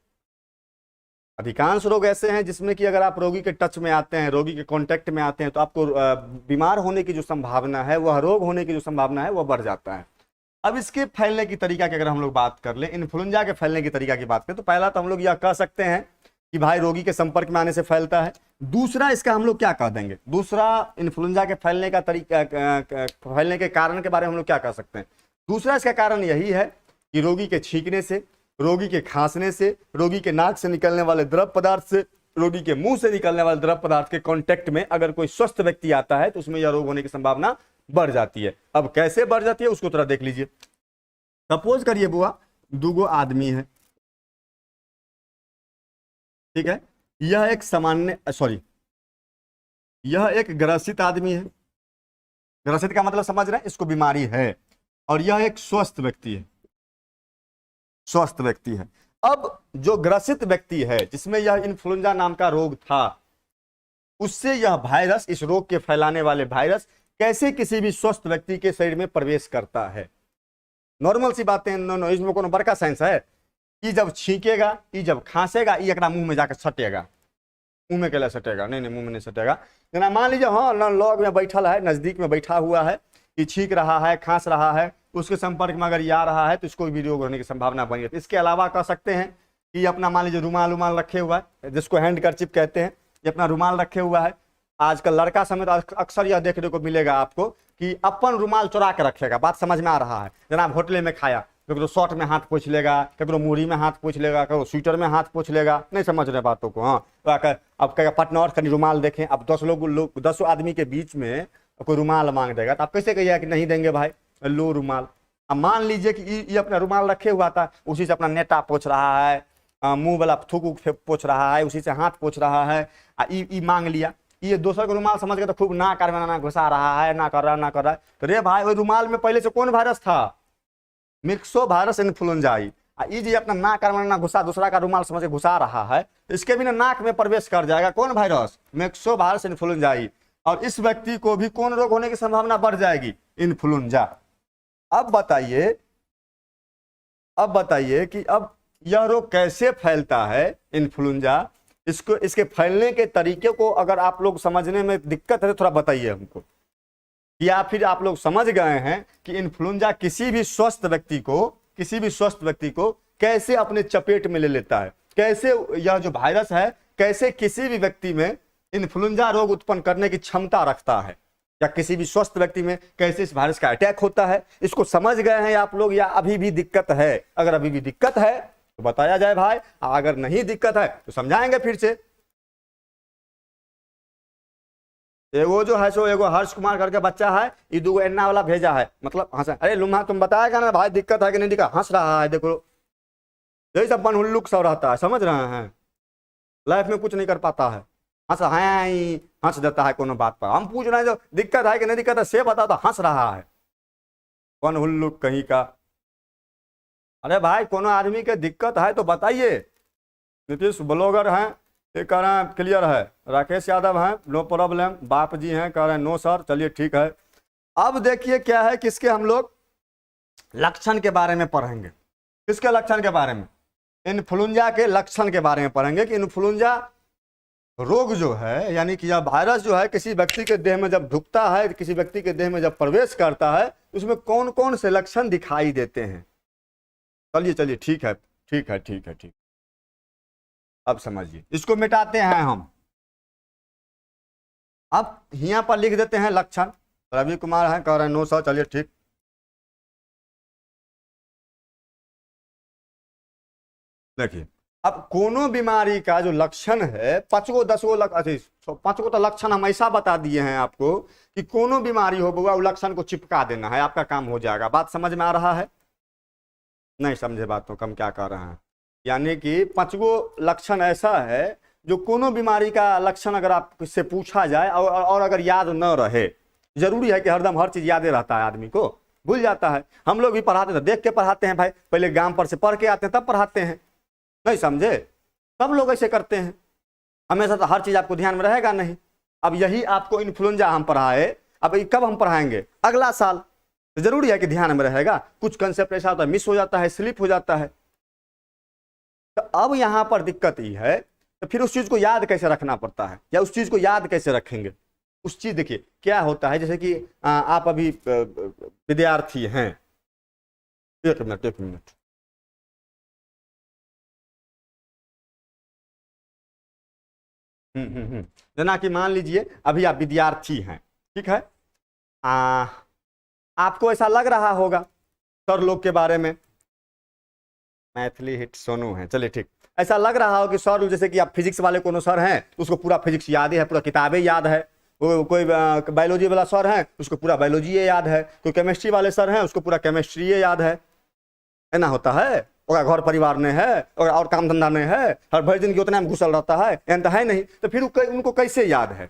अधिकांश रोग ऐसे हैं जिसमें कि अगर आप रोगी के टच में आते हैं, रोगी के कांटेक्ट में आते हैं, तो आपको बीमार होने की जो संभावना है, वह रोग होने की जो संभावना है, वह बढ़ जाता है। अब इसके फैलने की तरीका की अगर हम लोग बात कर लें, इन्फ्लुएंजा के फैलने की तरीका की बात करें, तो पहला तो हम लोग यह कह सकते हैं कि भाई रोगी के संपर्क में आने से फैलता है। दूसरा इसका हम लोग क्या कह देंगे, दूसरा इन्फ्लुएंजा के फैलने का तरीका, फैलने के कारण के बारे में हम लोग क्या कह सकते हैं। दूसरा इसका कारण यही है कि रोगी के छींकने से, रोगी के खांसने से, रोगी के नाक से निकलने वाले द्रव पदार्थ से, रोगी के मुंह से निकलने वाले द्रव पदार्थ के कांटेक्ट में अगर कोई स्वस्थ व्यक्ति आता है तो उसमें यह रोग होने की संभावना बढ़ जाती है। अब कैसे बढ़ जाती है उसको थोड़ा देख लीजिए। सपोज करिए बुआ, दूगो आदमी है, ठीक है, यह एक सामान्य यह एक ग्रसित आदमी है। ग्रसित का मतलब समझ रहे हैं, इसको बीमारी है, और यह एक स्वस्थ व्यक्ति है, स्वस्थ व्यक्ति है। अब जो ग्रसित व्यक्ति है जिसमें यह इन्फ्लुएंजा नाम का रोग था, उससे यह वायरस, इस रोग के फैलाने वाले वायरस कैसे किसी भी स्वस्थ व्यक्ति के शरीर में प्रवेश करता है। नॉर्मल सी बातें, इसमें कोनो बड़का साइंस है। ये जब छींकेगा, ये जब खांसेगा, ये एकरा मुंह में जाकर सटेगा। मुंह में कैला सटेगा? नहीं मुंह में नहीं सटेगा। जना मान लीजिए हाँ लॉग में बैठल है, नजदीक में बैठा हुआ है, ये छींक रहा है, खांस रहा है, उसके संपर्क में अगर ये आ रहा है तो इसको भी रोग होने की संभावना बनी है। इसके अलावा कह सकते हैं कि अपना मान लीजिए रुमाल रखे हुआ है, जिसको हैंड करचिप कहते हैं, ये अपना रुमाल रखे हुआ है। आजकल लड़का समेत अक्सर यह देखने को मिलेगा आपको कि अपन रुमाल चुरा के रखेगा। बात समझ में आ रहा है? जनाब होटल में खाया, ककरो शर्ट में हाथ पोंछ लेगा, ककरो मुड़ी में हाथ पोंछ लेगा, ककरो स्वेटर में हाथ पोंछ लेगा। नहीं समझ रहे बातों को? हाँ, तो अब कहेगा पटना और कहीं रुमाल देखें। अब 10 आदमी के बीच में कोई रुमाल मांग देगा तो आप कैसे कहिएगा कि नहीं देंगे भाई, लो रुमाल। अब मान लीजिए कि ये अपना रुमाल रखे हुआ था, उसी से अपना नेटा पोंछ रहा है, मुंह वाला थूक पोंछ रहा है, उसी से हाथ पोंछ रहा है, ई मांग लिया। ये दोसर को रुमाल समझ के तो खूब ना कर ना घुसा रहा है, ना कर रहा है। तो रे भाई, वो रुमाल में पहले से कौन वायरस था? Myxovirus influenzae. ये जी अपना नाक ना घुसा, दूसरा का रुमाल समझ के घुसा रहा है, इसके भी ना नाक में प्रवेश कर जाएगा। कौन वायरस? Myxo virus इन्फ्लुएंजाई। और इस व्यक्ति को भी कौन रोग होने की संभावना बढ़ जाएगी? इन्फ्लुएंजा। अब बताइए कि अब यह रोग कैसे फैलता है, इन्फ्लुएंजा। इसके फैलने के तरीके को अगर आप लोग समझने में दिक्कत है तो थोड़ा बताइए हमको, या फिर आप लोग समझ गए हैं कि इन्फ्लुएंजा किसी भी स्वस्थ व्यक्ति को कैसे अपने चपेट में ले लेता है, कैसे यह जो वायरस है कैसे किसी भी व्यक्ति में इन्फ्लुएंजा रोग उत्पन्न करने की क्षमता रखता है, या किसी भी स्वस्थ व्यक्ति में कैसे इस वायरस का अटैक होता है। इसको समझ गए हैं आप लोग, या अभी भी दिक्कत है? अगर अभी भी दिक्कत है तो बताया जाए भाई, अगर नहीं दिक्कत है तो समझाएंगे फिर से। एगो जो है सो एगो हर्ष कुमार करके बच्चा है, ये दूगो एन्ना वाला भेजा है, मतलब हंस। अरे लुम्हा तुम बताएगा ना भाई दिक्कत है कि नहीं दिक्कत, हंस रहा है देखो। यही सब बनहुल्लुक सब रहता है, समझ रहे हैं? लाइफ में कुछ नहीं कर पाता है, हंस देता है कोनो बात पर। हम पूछ रहे हैं जो दिक्कत है कि नहीं दिक्कत है से बता, तो हंस रहा है, बनहुल्लुक कहीं का। अरे भाई कोनो आदमी के दिक्कत है तो बताइए। नीतीश ब्लॉगर हैं, ये कह रहे हैं क्लियर है। राकेश यादव हैं, नो प्रॉब्लम। बाप जी हैं, कह रहे हैं नो सर, चलिए ठीक है। अब देखिए क्या है, किसके हम लोग लक्षण के बारे में पढ़ेंगे। किसके लक्षण के बारे में? इन्फ्लुएंजा के लक्षण के बारे में पढ़ेंगे कि इन्फ्लुएंजा रोग जो है, यानी कि यह वायरस जो है किसी व्यक्ति के देह में जब ढुकता है, किसी व्यक्ति के देह में जब प्रवेश करता है, उसमें कौन कौन से लक्षण दिखाई देते हैं। चलिए ठीक है। अब समझिए, इसको मिटाते हैं हम। अब यहाँ पर लिख देते हैं लक्षण। रवि कुमार है, कह रहे हैं 900, चलिए ठीक। देखिए, अब कोनो बीमारी का जो लक्षण है, 5 गो 10 गो अथी 5 गो तो लक्षण हम ऐसा बता दिए हैं आपको कि कोनो बीमारी हो बउआ, वो लक्षण को चिपका देना है, आपका काम हो जाएगा। बात समझ में आ रहा है? नहीं समझे बात तो कम क्या कर रहे हैं। यानी कि 5 गो लक्षण ऐसा है जो कोनो बीमारी का लक्षण अगर आपसे पूछा जाए और अगर याद न रहे, जरूरी है कि हरदम हर चीज याद रहता है, आदमी को भूल जाता है। हम लोग भी पढ़ाते थे, देख के पढ़ाते हैं भाई, पहले गांव पर से पढ़ के आते हैं तब पढ़ाते हैं, नहीं समझे? सब लोग ऐसे करते हैं, हमेशा तो हर चीज आपको ध्यान में रहेगा नहीं। अब यही आपको इन्फ्लुएंजा हम पढ़ाए, अब कब हम पढ़ाएंगे? अगला साल। तो जरूरी है कि ध्यान में रहेगा। कुछ कंसेप्ट ऐसा होता है मिस हो जाता है, स्लिप हो जाता है। तो अब यहां पर दिक्कत ये है, तो फिर उस चीज को याद कैसे रखना पड़ता है, या उस चीज को याद कैसे रखेंगे? उस चीज देखिए क्या होता है, जैसे कि आप अभी विद्यार्थी हैं। एक मिनट एक मिनट। जना कि मान लीजिए अभी आप विद्यार्थी हैं, ठीक है। आपको ऐसा लग रहा होगा सर लोग के बारे में, मैथिली हिट सोनू है, चलिए ठीक, ऐसा लग रहा हो कि सर, जैसे कि आप फिजिक्स वाले कोनो सर हैं, उसको पूरा फिजिक्स याद है, पूरा किताबें याद है। कोई बायोलॉजी वाला सर है, उसको पूरा बायोलॉजी याद है। कोई केमिस्ट्री वाले सर हैं, उसको पूरा केमिस्ट्री याद है ना? होता है, और घर परिवार ने है, और काम धंधा नहीं है, हर भर दिन की उतना में घुसल रहता है, एन तो है नहीं। तो फिर उनको कैसे याद है?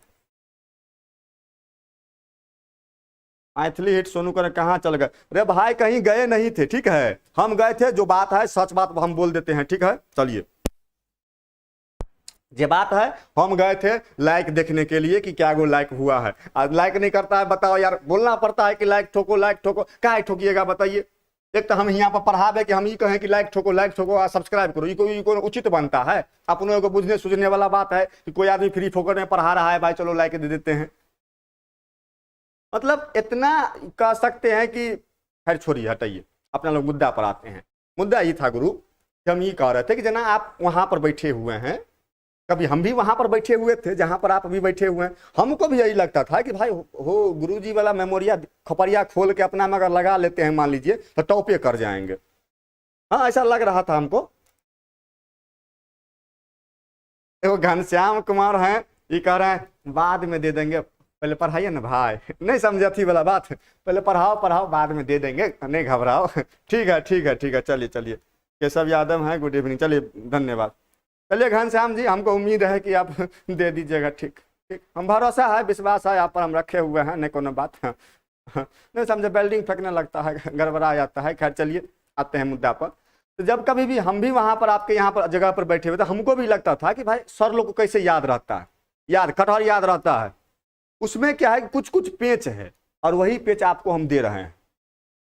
मैथिली हिट सोनू कर कहाँ चल गए? अरे भाई कहीं गए नहीं थे, ठीक है, हम गए थे। जो बात है सच बात हम बोल देते हैं, ठीक है। चलिए, ये बात है, हम गए थे लाइक देखने के लिए कि क्या वो लाइक हुआ है। आज लाइक नहीं करता है, बताओ यार, बोलना पड़ता है कि लाइक ठोको लाइक ठोको। क्या ठोकिएगा बताइए? एक तो हम यहाँ पर पढ़ावे कि हम ये कहें कि लाइक ठोको और सब्सक्राइब करो, ये कोई उचित बनता है? अपनों को बुझने सुझने वाला बात है कि कोई आदमी फ्री फोकट में पढ़ा रहा है, भाई चलो लाइक दे देते हैं। मतलब इतना कह सकते हैं कि खैर छोड़िए, हटाइए, अपना लोग मुद्दा पर आते हैं। मुद्दा ये था गुरु कि हम ये कह रहे थे कि जना आप वहां पर बैठे हुए हैं, कभी हम भी वहां पर बैठे हुए थे जहां पर आप अभी बैठे हुए हैं। हमको भी यही लगता था कि भाई हो गुरुजी वाला मेमोरिया खपरिया खोल के अपना में अगर लगा लेते हैं मान लीजिए, तो टॉपे कर जाएंगे। हाँ, ऐसा लग रहा था हमको। देखो घनश्याम कुमार हैं, ये कह रहे हैं बाद में दे देंगे, पहले पढ़ाइए ना भाई। नहीं समझे अथी वाला बात, पहले पढ़ाओ बाद में दे देंगे, नहीं घबराओ। ठीक है ठीक है ठीक है, चलिए चलिए। केशव यादव हैं, गुड इवनिंग, चलिए धन्यवाद। चलिए घनश्याम जी, हमको उम्मीद है कि आप दे दीजिएगा। ठीक ठीक, हम भरोसा है, विश्वास है आप पर, हम रखे हुए हैं, नहीं कोनो बात। नहीं समझे, बिल्डिंग फेंकने लगता है, गड़बड़ा जाता है। खैर चलिए, आते हैं मुद्दा पर। तो जब कभी भी हम भी वहां पर आपके यहाँ पर जगह पर बैठे हुए थे, हमको भी लगता था कि भाई सर लोग को कैसे याद रहता है, याद कटहर याद रहता है। उसमें क्या है कि कुछ कुछ पेच है, और वही पेच आपको हम दे रहे हैं।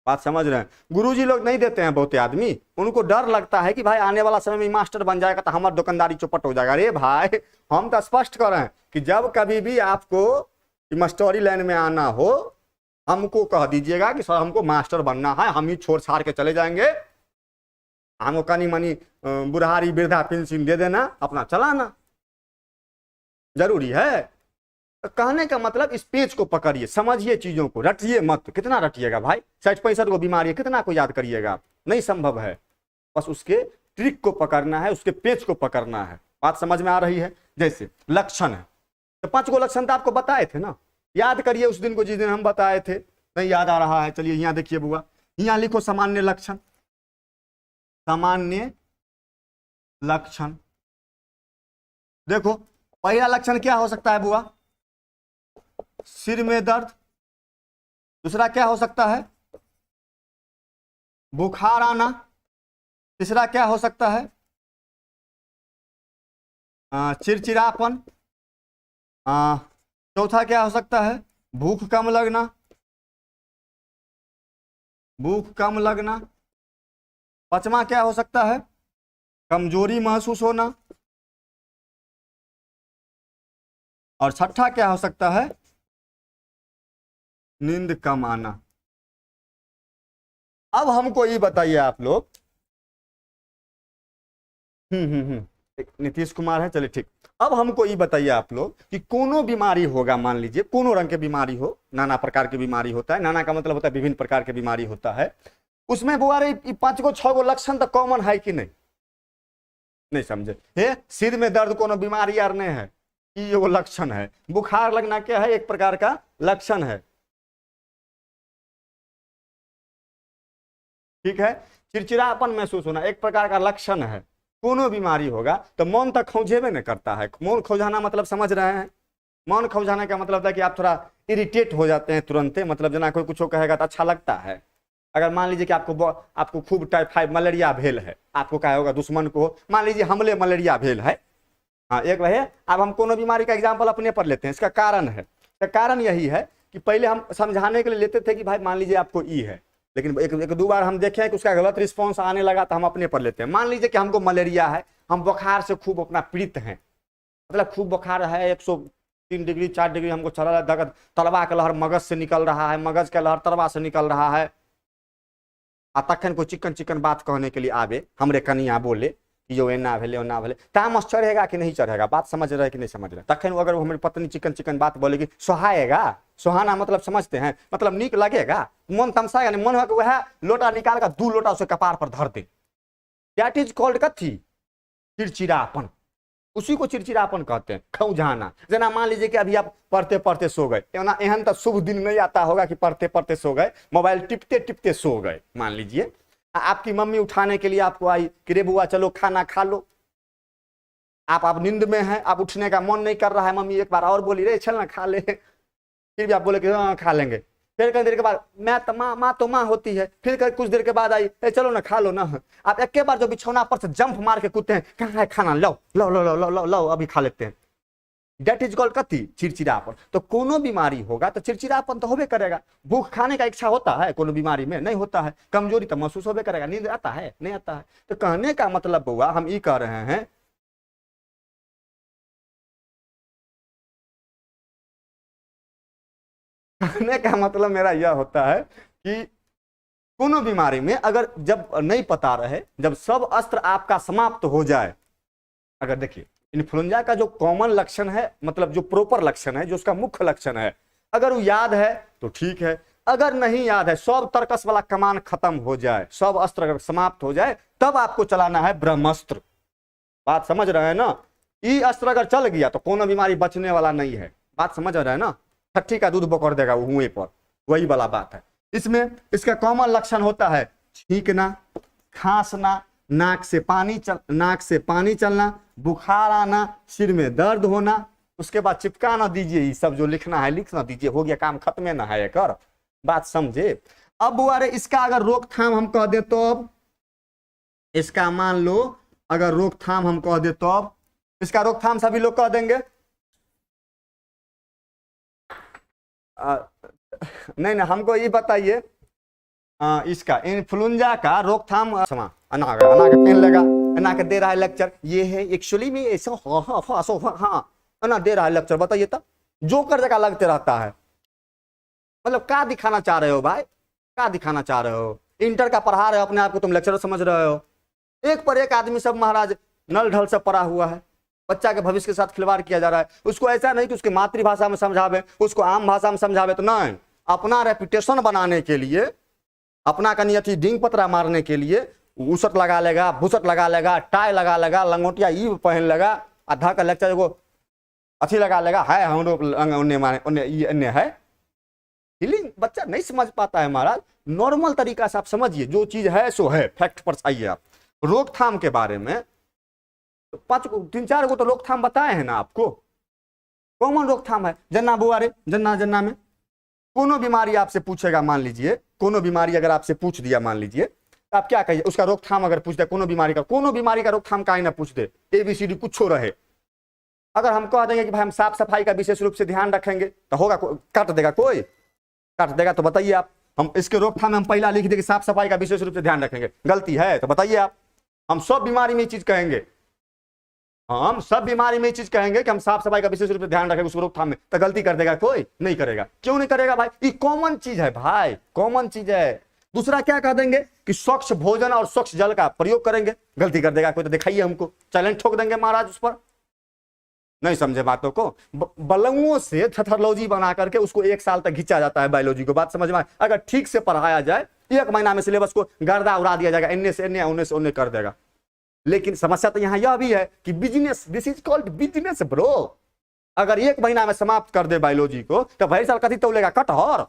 बात समझ रहे हैं? गुरुजी लोग नहीं देते हैं, बहुत आदमी, उनको डर लगता है कि भाई आने वाला समय में मास्टर बन जाएगा तो हमारी दुकानदारी चौपट हो जाएगा। अरे भाई, हम तो स्पष्ट कर रहे हैं कि जब कभी भी आपको मास्टरी लाइन में आना हो, हमको कह दीजिएगा कि सर हमको मास्टर बनना है, हम ही छोड़ छाड़ के चले जाएंगे, हमको कनी मनी बुढ़ारी वृद्धा पेंशन दे देना, अपना चलाना जरूरी है। तो कहने का मतलब इस पेज को पकड़िए, समझिए चीजों को, रटिए मत। कितना रटिएगा भाई? 60-65 को बीमारी है, कितना को याद करिएगा आप? नहीं संभव है। बस उसके ट्रिक को पकड़ना है, उसके पेज को पकड़ना है। बात समझ में आ रही है? जैसे लक्षण है, तो 5 गो लक्षण तो आपको बताए थे ना, याद करिए उस दिन को जिस दिन हम बताए थे। नहीं याद आ रहा है? चलिए यहाँ देखिए बुआ, यहाँ लिखो सामान्य लक्षण। सामान्य लक्षण देखो, पहला लक्षण क्या हो सकता है बुआ? सिर में दर्द। दूसरा क्या हो सकता है? बुखार आना। तीसरा क्या हो सकता है? चिड़चिड़ापन। चौथा क्या हो सकता है? भूख कम लगना। भूख कम लगना। पांचवा क्या हो सकता है? कमजोरी महसूस होना। और छठा क्या हो सकता है? नींद कम आना। अब हमको ये बताइए आप लोग, नीतीश कुमार है, चलिए ठीक। अब हमको ये बताइए आप लोग कि कोनो बीमारी होगा, मान लीजिए कोनो रंग की बीमारी हो, नाना प्रकार की बीमारी होता है, नाना का मतलब होता है विभिन्न प्रकार की बीमारी होता है, उसमें वो अरे 5 गो 6 गो लक्षण तो कॉमन है कि नहीं? नहीं समझे? हे सिर में दर्द कोनो बीमारी यार नहीं है, ये वो लक्षण है। बुखार लगना क्या है? एक प्रकार का लक्षण है, ठीक है। चिड़चिड़ापन महसूस होना एक प्रकार का लक्षण है। कोनो बीमारी होगा तो मन तक खौंझेबे नहीं करता है। मौन खौंझाना मतलब समझ रहे हैं? मौन खौंझाने का मतलब है कि आप थोड़ा इरिटेट हो जाते हैं तुरंत, मतलब जना कोई कुछ कहेगा तो अच्छा लगता है। अगर मान लीजिए कि आपको खूब टाइफाइड मलेरिया भेल है, आपको क्या होगा, दुश्मन को मान लीजिए हमले मलेरिया भेल है, हाँ एक रहे। अब हम कोनो बीमारी का एग्जाम्पल अपने पर लेते हैं, इसका कारण है, इसका कारण यही है कि पहले हम समझाने के लिए लेते थे कि भाई मान लीजिए आपको ई है, लेकिन एक दो बार हम देखें कि उसका गलत रिस्पॉन्स आने लगा तो हम अपने पर लेते हैं। मान लीजिए कि हमको मलेरिया है, हम बुखार से खूब अपना पीड़ित हैं, मतलब खूब बुखार है, 103 डिग्री 4 डिग्री हमको चला रहा है, तलवा का लहर मगज से निकल रहा है, मगज का लहर तलवा से निकल रहा है। आ तखन को चिकन चिकन बात कहने के लिए आवे, हमरे कनिया बोले कि जो एना भेले ओना भेले, तामस चढ़ेगा कि नहीं चढ़ेगा? बात समझ रहे कि नहीं समझ रहे? तखन अगर हमारी पत्नी चिकन चिकन बात बोलेगी, सोहाएगा? सोहाना मतलब समझते हैं, मतलब नीक लगेगा, मन तमसाएगा नहीं, मन होगा वह लोटा निकाल कर 2 लोटा उसे कपार पर धर दे। दैट इज कॉल्ड कथी? चिड़चिड़ापन। उसी को चिड़चिड़ापन कहते हैं, खौंझाना। जना मान लीजिए कि अभी आप पढ़ते पढ़ते सो गए, एहन तो शुभ दिन नहीं आता होगा कि पढ़ते पढ़ते सो गए, मोबाइल टिपते टिपते सो गए। मान लीजिए आपकी मम्मी उठाने के लिए आपको आई कि रे बुआ चलो खाना खा लो, आप नींद में हैं, आप उठने का मन नहीं कर रहा है, मम्मी एक बार और बोली रे चल ना खा ले, फिर भी आप बोले कि हाँ खा लेंगे। फिर कई देर के बाद माँ तो माँ होती है, फिर कुछ देर के बाद आई चलो ना खा लो ना, आप एक बार जो बिछौना पर से जंप मार के कूदते हैं, कहाँ है खाना, लो लो लो लो लो लो लो अभी खा लेते हैं। दैट इज कॉल्ड कथी? चिड़चिड़ापन। तो कोनो बीमारी होगा तो चिड़चिड़ापन तो होबे करेगा। भूख खाने का इच्छा होता है कोनो बीमारी में? नहीं होता है। कमजोरी तो महसूस होबे करेगा। नींद आता है? नहीं आता है। तो कहने का मतलब हुआ, हम ये कह रहे हैं कहने का मतलब मेरा यह होता है कि कोनो बीमारी में अगर जब नहीं पता रहे, जब सब अस्त्र आपका समाप्त हो जाए, अगर देखिए इन्फ्लुएंजा का जो कॉमन लक्षण है, मतलब जो प्रॉपर लक्षण है, जो उसका मुख्य लक्षण है, अगर वो याद है तो ठीक है, अगर नहीं याद है, सब तर्कस वाला कमान खत्म हो जाए, सब अस्त्र अगर समाप्त हो जाए, तब आपको चलाना है ब्रह्मास्त्र। बात समझ रहे हैं ना? ये अस्त्र अगर चल गया तो कोनो बीमारी बचने वाला नहीं है। बात समझ रहे हैं ना? छठी का दूध बकोर देगा वो हुए पर, वही वाला बात है। इसमें इसका कॉमन लक्षण होता है छींकना, खांसना, नाक से पानी चलना, बुखार आना, सिर में दर्द होना। उसके बाद चिपका ना दीजिए, ये सब जो लिखना है लिख ना दीजिए, हो गया काम, खत्म ना है एक। बात समझे? अब अरे इसका अगर रोकथाम हम कह दे तो, अब इसका मान लो अगर रोकथाम हम कह दे तो, अब इसका रोकथाम सभी लोग कह देंगे नहीं ना, हमको ये बताइए इसका इन्फ्लुएंजा का रोकथाम अना के पेन लेगा, अना के दे रहा है लेक्चर, ये है एक्चुअली में ऐसा, हाँ अना दे रहा है लेक्चर, बताइए तब जो कर जगह लगते रहता है। मतलब क्या दिखाना चाह रहे हो भाई? क्या दिखाना चाह रहे हो? इंटर का पढ़ा रहे हो अपने आप को, तुम लेक्चर समझ रहे हो? एक पर एक आदमी सब महाराज नल ढल से पढ़ा हुआ है, बच्चा के भविष्य के साथ खिलवाड़ किया जा रहा है। उसको ऐसा नहीं कि उसकी मातृभाषा में समझावे, उसको आम भाषा में समझावे, तो नहीं, अपना रेपुटेशन बनाने के लिए, अपना कनी अथी डिंग पतरा मारने के लिए उसट लगा लेगा, भूसट लगा लेगा, टाई लगा लेगा, लंगोटिया ईव पहन लेगा, आधा का लेक्चर को अथी लगा लेगा, है हम लोग है फीलिंग। बच्चा नहीं समझ पाता है महाराज। नॉर्मल तरीका से आप समझिए, जो चीज है सो है, फैक्ट पर आइए आप। रोकथाम के बारे में 3-4 को तो रोकथाम बताए हैं ना आपको, कॉमन रोकथाम है। जन्ना बुआरे, जन्ना में कोनो बीमारी आपसे पूछेगा, मान लीजिए कोनो बीमारी अगर आपसे पूछ दिया, मान लीजिए, तो आप क्या कहिए? उसका रोकथाम अगर पूछ दे, कोनो बीमारी का रोकथाम का ही ना पूछ दे, ABCD कुछ रहे, अगर हम कह देंगे कि भाई हम साफ सफाई का विशेष रूप से ध्यान रखेंगे, तो होगा? काट देगा कोई? काट देगा? तो बताइए आप, हम इसके रोकथाम में हम पहला लिख देंगे साफ सफाई का विशेष रूप से ध्यान रखेंगे, गलती है? तो बताइए आप, हम सब बीमारी में ये चीज कहेंगे, हम सब बीमारी में ये चीज कहेंगे कि हम साफ सफाई का विशेष रूप से ध्यान रखेंगे उसको रोकथाम में, तो गलती कर देगा कोई? नहीं करेगा। क्यों नहीं करेगा भाई? ये कॉमन चीज है भाई, कॉमन चीज है। दूसरा क्या कह देंगे कि स्वच्छ भोजन और स्वच्छ जल का प्रयोग करेंगे, गलती कर देगा कोई तो दिखाइए हमको, चैलेंज ठोक देंगे महाराज उस पर। नहीं समझे बातों को, बलुओं से थथोलॉजी बना करके उसको 1 साल तक खींचा जाता है बायोलॉजी को। बात समझ में, अगर ठीक से पढ़ाया जाए 1 महीना में सिलेबस को गर्दा उड़ा दिया जाएगा, इन्ने से इन्ने उन्ने से उन्ने कर देगा। लेकिन समस्या तो यहां यह भी है कि business, this is called business bro. अगर 1 महीना में समाप्त कर दे बायोलॉजी को तो भैर साल कथी तोलेगा, कटहर।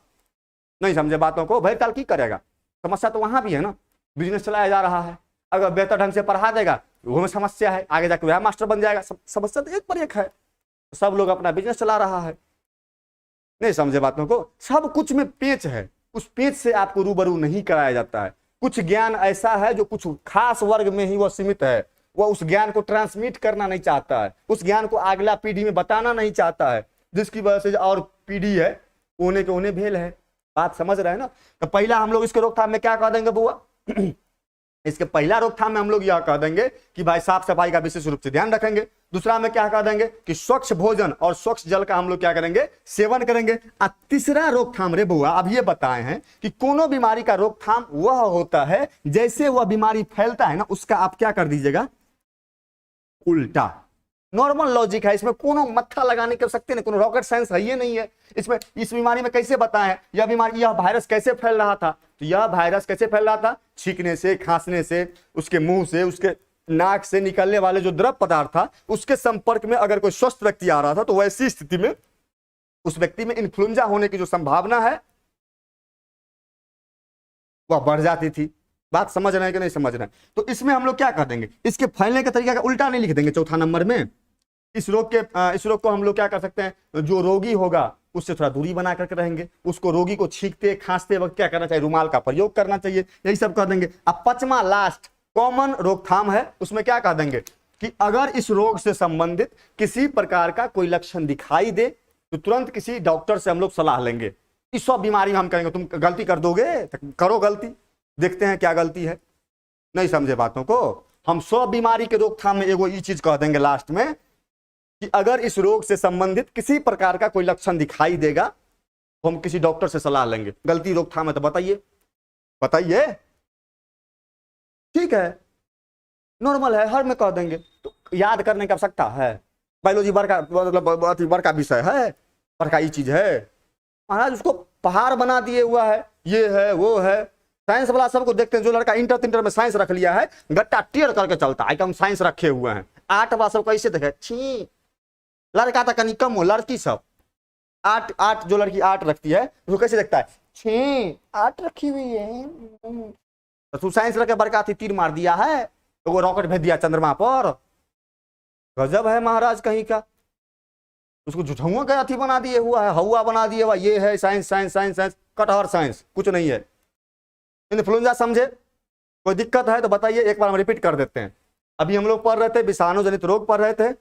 नहीं समझे बातों को, भैर साल की करेगा। समस्या तो वहां भी है ना, बिजनेस चलाया जा रहा है। अगर बेहतर ढंग से पढ़ा देगा वो में समस्या है, आगे जाकर वह मास्टर बन जाएगा। समस्या तो एक पर एक है, सब लोग अपना बिजनेस चला रहा है। नहीं समझे बातों को, सब कुछ में पेच है, उस पेच से आपको रूबरू नहीं कराया जाता है। कुछ ज्ञान ऐसा है जो कुछ खास वर्ग में ही वह सीमित है, वह उस ज्ञान को ट्रांसमिट करना नहीं चाहता है, उस ज्ञान को अगला पीढ़ी में बताना नहीं चाहता है, जिसकी वजह से और पीढ़ी है ओने के ओने भेल है। बात समझ रहे हैं ना। तो पहला हम लोग इसके रोकथाम में क्या कह देंगे बुआ इसके पहला रोकथाम में हम लोग यह कह देंगे कि भाई साफ सफाई का विशेष रूप से ध्यान रखेंगे। दूसरा में क्या कह देंगे कि स्वच्छ भोजन और स्वच्छ जल का हम लोग क्या करेंगे, सेवन करेंगे। और तीसरा रोकथाम रे बुआ अब ये बताए हैं कि कोनो बीमारी का रोकथाम वह होता है जैसे वह बीमारी फैलता है ना, उसका आप क्या कर दीजिएगा, उल्टा। नॉर्मल लॉजिक है, इसमें कोनो मत्था लगाने की आवश्यकता नहीं, कोनो रॉकेट साइंस है ये नहीं है। इसमें इस बीमारी में कैसे बताएं यह बीमारी, यह वायरस कैसे फैल रहा था, तो यह वायरस कैसे फैल रहा था, छींकने से, खांसने से, उसके मुंह से, उसके नाक से निकलने वाले जो द्रव पदार्थ था उसके संपर्क में अगर कोई स्वस्थ व्यक्ति आ रहा था तो वैसी स्थिति में उस व्यक्ति में इन्फ्लुएंजा होने की जो संभावना है वह बढ़ जाती थी। बात समझ रहे हैं कि नहीं समझ रहे हैं। तो इसमें हम लोग क्या कर देंगे, इसके फैलने का तरीका का उल्टा नहीं लिख देंगे। चौथा नंबर में इस रोग को हम लोग क्या कर सकते हैं, जो रोगी होगा उससे थोड़ा दूरी बना करके रहेंगे, उसको रोगी को छींकते खांसते वक्त क्या करना चाहिए, रुमाल का प्रयोग करना चाहिए, यही सब कर देंगे। अब 5वां लास्ट कॉमन रोकथाम है, उसमें क्या कह देंगे कि अगर इस रोग से संबंधित किसी प्रकार का कोई लक्षण दिखाई दे तो तुरंत किसी डॉक्टर से हम लोग सलाह लेंगे। इस सब बीमारी में हम कहेंगे तुम गलती कर दोगे तो करो गलती, देखते हैं क्या गलती है। नहीं समझे बातों को, हम सब बीमारी के रोकथाम में एगो ये चीज कह देंगे लास्ट में कि अगर इस रोग से संबंधित किसी प्रकार का कोई लक्षण दिखाई देगा तो हम किसी डॉक्टर से सलाह लेंगे। गलती रोकथाम है तो बताइए, बताइए, ठीक है, नॉर्मल है, हर में कह देंगे। तो याद करने की आवश्यकता है, बायोलॉजी बड़का विषय है, बड़का ये चीज है महाराज, उसको पहाड़ बना दिए हुआ है, ये है वो है। साइंस वाला सबको देखते हैं, जो लड़का इंटर तिंटर में साइंस रख लिया है गट्टा टेढ़ करके चलता है, हम साइंस रखे हुए हैं। आर्ट वाला सब कैसे देखे, छी लड़का तो कहीं कम हो, लड़की सब आर्ट जो लड़की आर्ट रखती है उसको कैसे देखता है, छी आर्ट रखी हुई है। तो तू साइंस रख के बड़का थी तीर मार दिया है, तो वो रॉकेट भेज दिया चंद्रमा पर, गजब है महाराज कहीं का। उसको झुठुआ का अथी बना दिए हुआ है, हवा बना दिए हुआ, ये है साइंस साइंस साइंस साइंस, कटहर साइंस, कुछ नहीं है। इन्फ्लुएंजा समझे, कोई दिक्कत है तो बताइए, एक बार हम रिपीट कर देते हैं। अभी हम लोग पढ़ रहे थे विषाणु जनित रोग पढ़ रहे थे,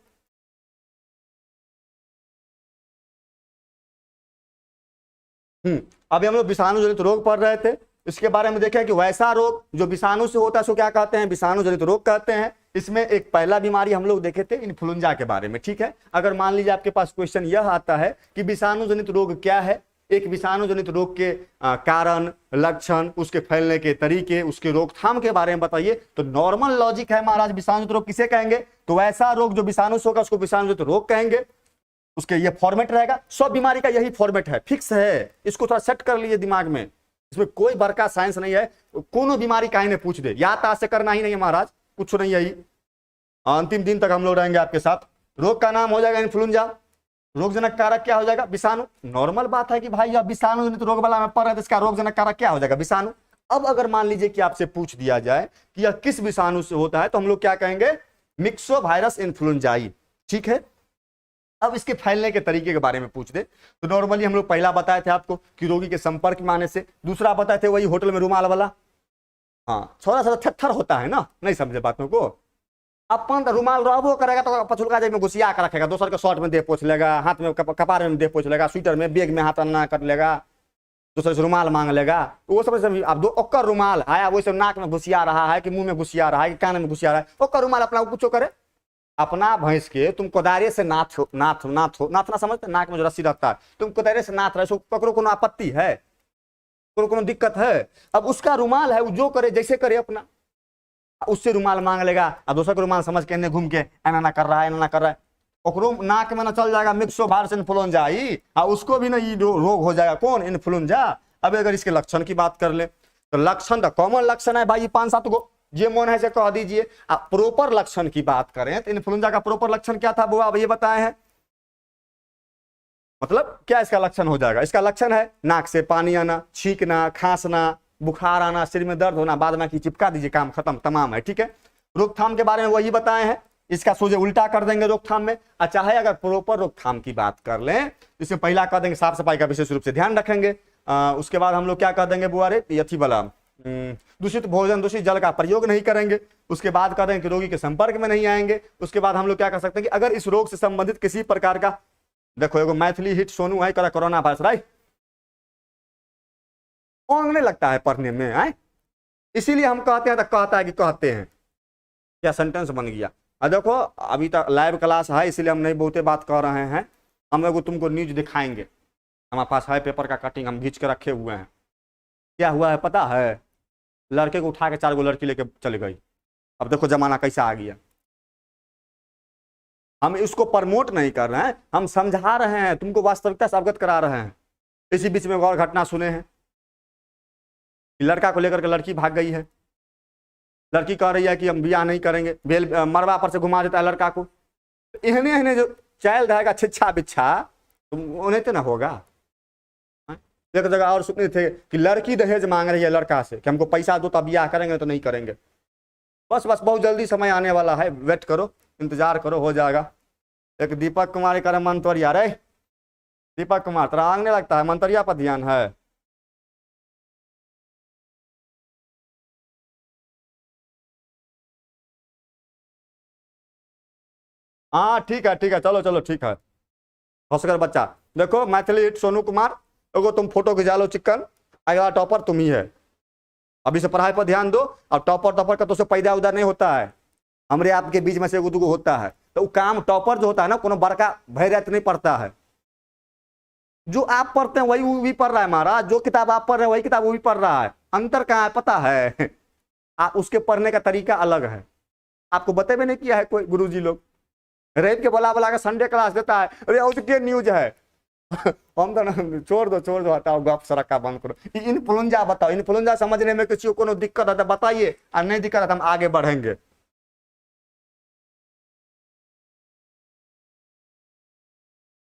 अभी हम लोग विषाणु जनित रोग पढ़ रहे थे। इसके बारे में देखें कि वैसा रोग जो विषाणु से होता है उसको क्या कहते हैं, विषाणु जनित रोग कहते हैं। इसमें एक पहला बीमारी हम लोग देखे थे इन्फ्लुएंजा के बारे में, ठीक है। अगर मान लीजिए आपके पास क्वेश्चन यह आता है कि विषाणु जनित रोग क्या है, एक विषाणु जनित रोग के कारण, लक्षण, उसके फैलने के तरीके, उसके रोकथाम के बारे में बताइए, तो नॉर्मल लॉजिक है महाराज, विषाणु जनित रोग किसे कहेंगे, तो वैसा रोग जो विषाणु से होगा उसको विषाणु जनित रोग कहेंगे। उसके ये फॉर्मेट रहेगा, सब बीमारी का यही फॉर्मेट है, फिक्स है, इसको थोड़ा सेट कर लीजिए दिमाग में। इसमें कोई बड़का साइंस नहीं है, कोनो बीमारी काहे ने पूछ दे, याद ताश से करना ही नहीं है महाराज, कुछ नहीं है। अंतिम दिन तक हम लोग रहेंगे आपके साथ। रोग का नाम हो जाएगा इन्फ्लुएंजा, रोगजनक कारक क्या हो जाएगा, विषाणु। नॉर्मल बात है कि भाई अब विषाणु जनित रोग वाला में पढ़ रहे थे, इसका रोगजनक कारक क्या हो जाएगा, विषाणु। अब अगर मान लीजिए कि आपसे पूछ दिया जाए कि यह किस विषाणु से होता है, तो हम लोग क्या कहेंगे, मिक्सोवायरस इन्फ्लुएंजाई, ठीक है। अब इसके फैलने के तरीके के बारे में पूछ दे तो नॉर्मली हम लोग पहला बताए थे आपको कि रोगी के संपर्क में आने से, दूसरा बताए थे वही होटल में रुमाल वाला, हाँ थोड़ा सा थर होता है ना, नहीं समझे बातों को। अपन रुमाल रहबो करेगा तो पछुलका जेब में घुसिया कर रखेगा, दोसर के शर्ट में देह पोछ लेगा, हाथ में कपार में देह पोछ लेगा, स्वेटर में बैग में हाथ अन्ना कर लेगा, दूसरे से रुमाल मांग लेगा, वो सब अब दो ओकर रुमाल आया वो सब नाक में घुसिया रहा है कि मुंह में घुसिया रहा है कि कान में घुसिया रहा है, ओकर रुमाल अपना कुछ करे। अपना भैंस के तुम कोदारे से नाथ ना समझते, नाक में जो रस्सी रहता है तुम कोदारे से नाथ रहे, पकड़ो, कोनो आपत्ति है, कोनो दिक्कत है? अब उसका रुमाल है, वो जो करे जैसे करे अपना, उससे रुमाल मांग लेगा और दूसरा रुमाल समझ के घूम के एना ना कर रहा है, एना ना कर रहा है, ओकरो नाक में ना चल जाएगा मिक्सो वायरस इन्फ्लुएंजा ही, और उसको भी ना ये रोग हो जाएगा। कौन? इन्फ्लुएंजा। अब अगर इसके लक्षण की बात कर ले तो लक्षण तो कॉमन लक्षण है भाई 5-7 गो, ये मन है से कह दीजिए। आप प्रॉपर लक्षण की बात करें तो इन्फ्लुएंजा का प्रॉपर लक्षण क्या था बुआ, ये बताए हैं? मतलब क्या इसका लक्षण हो जाएगा? इसका लक्षण है नाक से पानी आना, छींकना, खांसना, बुखार आना, सिर में दर्द होना, बाद में की चिपका दीजिए, काम खत्म, तमाम है। ठीक है, रोकथाम के बारे में वही बताए हैं, इसका सोझे उल्टा कर देंगे रोकथाम में। अच्छा है, अगर प्रॉपर रोकथाम की बात कर लें तो इसमें पहला कह देंगे साफ सफाई का विशेष रूप से ध्यान रखेंगे। उसके बाद हम लोग क्या कह देंगे बुआ रे, यथी वाला दूषित भोजन, दूषित जल का प्रयोग नहीं करेंगे। उसके बाद कह देंगे कि रोगी के संपर्क में नहीं आएंगे। उसके बाद हम लोग क्या कर सकते हैं कि अगर इस रोग से संबंधित किसी प्रकार का, देखो एगो मैथिली हिट सोनू है करा कोरोना वायरस राइट, ओंगने लगता है पढ़ने में है, इसीलिए हम कहते हैं तो कहता है कि कहते हैं, क्या सेंटेंस बन गया। देखो अभी तक लाइव क्लास है इसलिए हम नहीं बहुते बात कर रहे हैं, हम लोग तुमको न्यूज दिखाएंगे, हमारे पास है पेपर का कटिंग, हम खींच के रखे हुए हैं। क्या हुआ है पता है? लड़के को उठा के 4 गो लड़की लेके चले गई। अब देखो जमाना कैसा आ गया। हम इसको प्रमोट नहीं कर रहे हैं, हम समझा रहे हैं, तुमको वास्तविकता से अवगत करा रहे हैं। इसी बीच में और घटना सुने हैं, लड़का को लेकर के लड़की भाग गई है, लड़की कह रही है कि हम ब्याह नहीं करेंगे, बेल मरवा पर से घुमा देता है लड़का को। इन्हें इन्हें जो चैल रहेगा छिच्छा बिच्छा तुम उन्हें तो ना होगा। एक जगह और सुनने थे कि लड़की दहेज मांग रही है लड़का से कि हमको पैसा दो तब ब्याह करेंगे, तो नहीं करेंगे। बस बस बहुत जल्दी समय आने वाला है, वेट करो, इंतजार करो, हो जाएगा। एक दीपक कुमार करे मंतरिया रे, दीपक कुमार तेरा आंगने लगता है, मंतरिया पर ध्यान है। हाँ ठीक है ठीक है, चलो चलो ठीक है। हौसकर बच्चा, देखो मैथिली हिट सोनू कुमार, एगो तुम फोटो खिंचा लो चिक्कन, अगला टॉपर तुम ही है। अभी से पढ़ाई पर ध्यान दो, और टॉपर टॉपर का तो से पैदा उदा नहीं होता है, हमरे आपके बीच में से एगो दूगो होता है। तो वो काम टॉपर जो होता है ना, कोनो बड़का भैरत नहीं पढ़ता है। जो आप पढ़ते हैं वही वो भी पढ़ रहा है महाराज, जो किताब आप पढ़ रहे हैं वही किताब वो भी पढ़ रहा है। अंतर कहाँ है पता है? आप उसके पढ़ने का तरीका अलग है। आपको बते भी नहीं किया है कोई गुरुजी लोग, रेप के बोला बोला के संडे क्लास देता है, अरे उसके न्यूज है। हम तो छोड़ दो हटाओ, गप सरक्का बंद करो। इन्फ्लुएंजा बताओ, इन्फ्लुएंजा समझने में किसी को कोनो दिक्कत है तो बताइए, और नहीं दिक्कत है तो हम आगे बढ़ेंगे।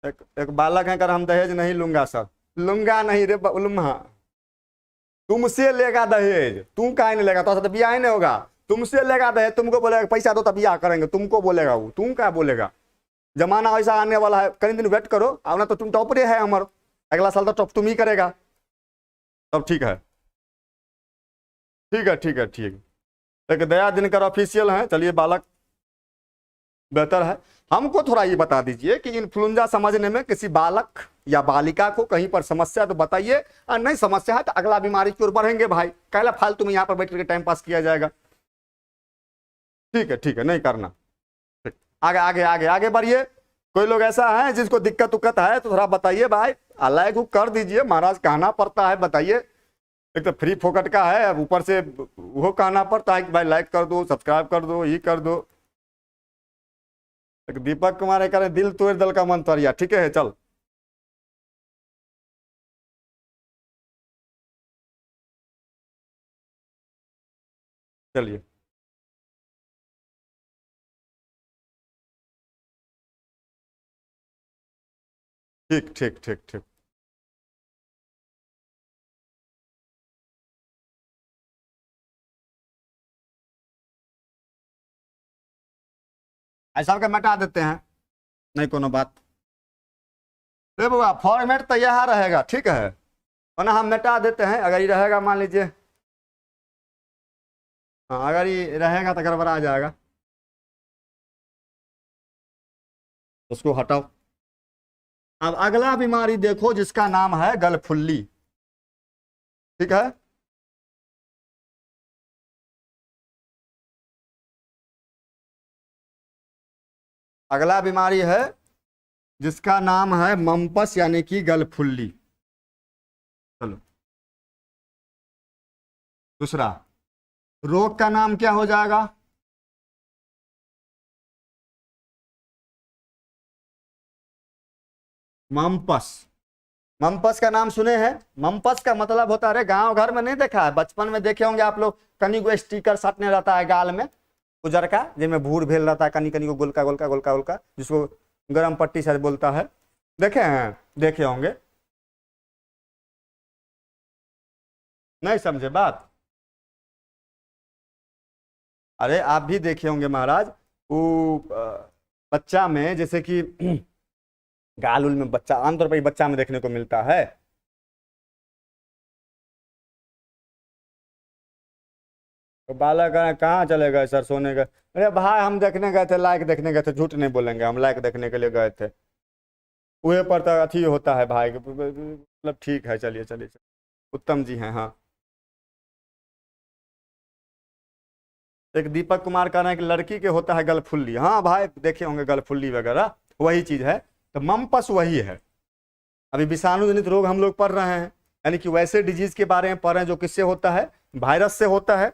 एक बालक है कर, हम दहेज नहीं लूंगा सर, लूंगा नहीं रे उलमा, तुमसे लेगा दहेज, तू काहे नहीं लेगा, तो ब्याह ही नहीं होगा। तुमसे लेगा दहेज, तुमको बोलेगा पैसा दो तब ब्याह करेंगे, तुमको बोलेगा वो, तुम क्या बोलेगा। जमाना ऐसा आने वाला है, कई दिन वेट करो, अब ना तो तुम टॉपरे है हमारे, अगला साल तो टॉप तुम ही करेगा। तब ठीक है ठीक है ठीक है ठीक। एक दया दिनकर ऑफिशियल है, चलिए बालक बेहतर है। हमको थोड़ा ये बता दीजिए कि इन्फ्लुएंजा समझने में किसी बालक या बालिका को कहीं पर समस्या तो बताइए, और नहीं समस्या है तो अगला बीमारी की ओर बढ़ेंगे भाई, कहला फालतू में यहाँ पर बैठ करके टाइम पास किया जाएगा। ठीक है, नहीं करना। आगे आगे आगे आगे बढ़िए। कोई लोग ऐसा है जिसको दिक्कत उक्कत है तो थोड़ा बताइए भाई, लाइक कर दीजिए महाराज, कहना पड़ता है बताइए। एक तो फ्री फोकट का है, ऊपर से वो कहना पड़ता है कि भाई लाइक कर दो, सब्सक्राइब कर दो, ये कर दो। एक दीपक कुमार करें दिल तोड़ दल का मंतरिया, ठीक है चल। चलिए ठीक ठीक ठीक ठीक। ऐसा का मिटा देते हैं, नहीं कोनो बात। अरे बाबा फॉर्मेट तो यह रहेगा, ठीक है, वरना हम मिटा देते हैं। अगर ये रहेगा मान लीजिए, हाँ अगर ये रहेगा तो गड़बड़ा जाएगा, उसको हटाओ। अब अगला बीमारी देखो जिसका नाम है गलफुल्ली, ठीक है। अगला बीमारी है जिसका नाम है मम्पस यानी कि गलफुल्ली। चलो दूसरा रोग का नाम क्या हो जाएगा? मम्पस। मम्पस का नाम सुने हैं? मम्पस का मतलब होता है, गांव घर में नहीं देखा है, बचपन में देखे होंगे आप लोग, कनी को स्टिकर साटने रहता है गाल में, उजर का, जिसमें भूर भेल रहता है, कनी कनी को गोलका गोलका गोलका गोलका, जिसको गरम पट्टी शायद बोलता है, देखे हैं? देखे होंगे, नहीं समझे बात? अरे आप भी देखे होंगे महाराज, वो बच्चा में जैसे कि गाल उल में, बच्चा आमतौर पर बच्चा में देखने को मिलता है। तो बालक कहाँ चले गए सर सोने गए? अरे भाई हम देखने गए थे, लायक देखने गए थे, झूठ नहीं बोलेंगे, हम लायक देखने के लिए गए थे। वही पर तो अथी होता है भाई, मतलब ठीक है, चलिए चलिए चलिए। उत्तम जी हैं, हाँ। एक दीपक कुमार कह रहे हैं कि लड़की के होता है गलफुल्ली, हाँ भाई देखे होंगे गलफुल्ली वगैरह, वही चीज है। तो मम्पस वही है। अभी विषाणु जनित रोग हम लोग पढ़ रहे हैं, यानी कि वैसे डिजीज के बारे में पढ़ रहे हैं जो किससे होता है? वायरस से होता है।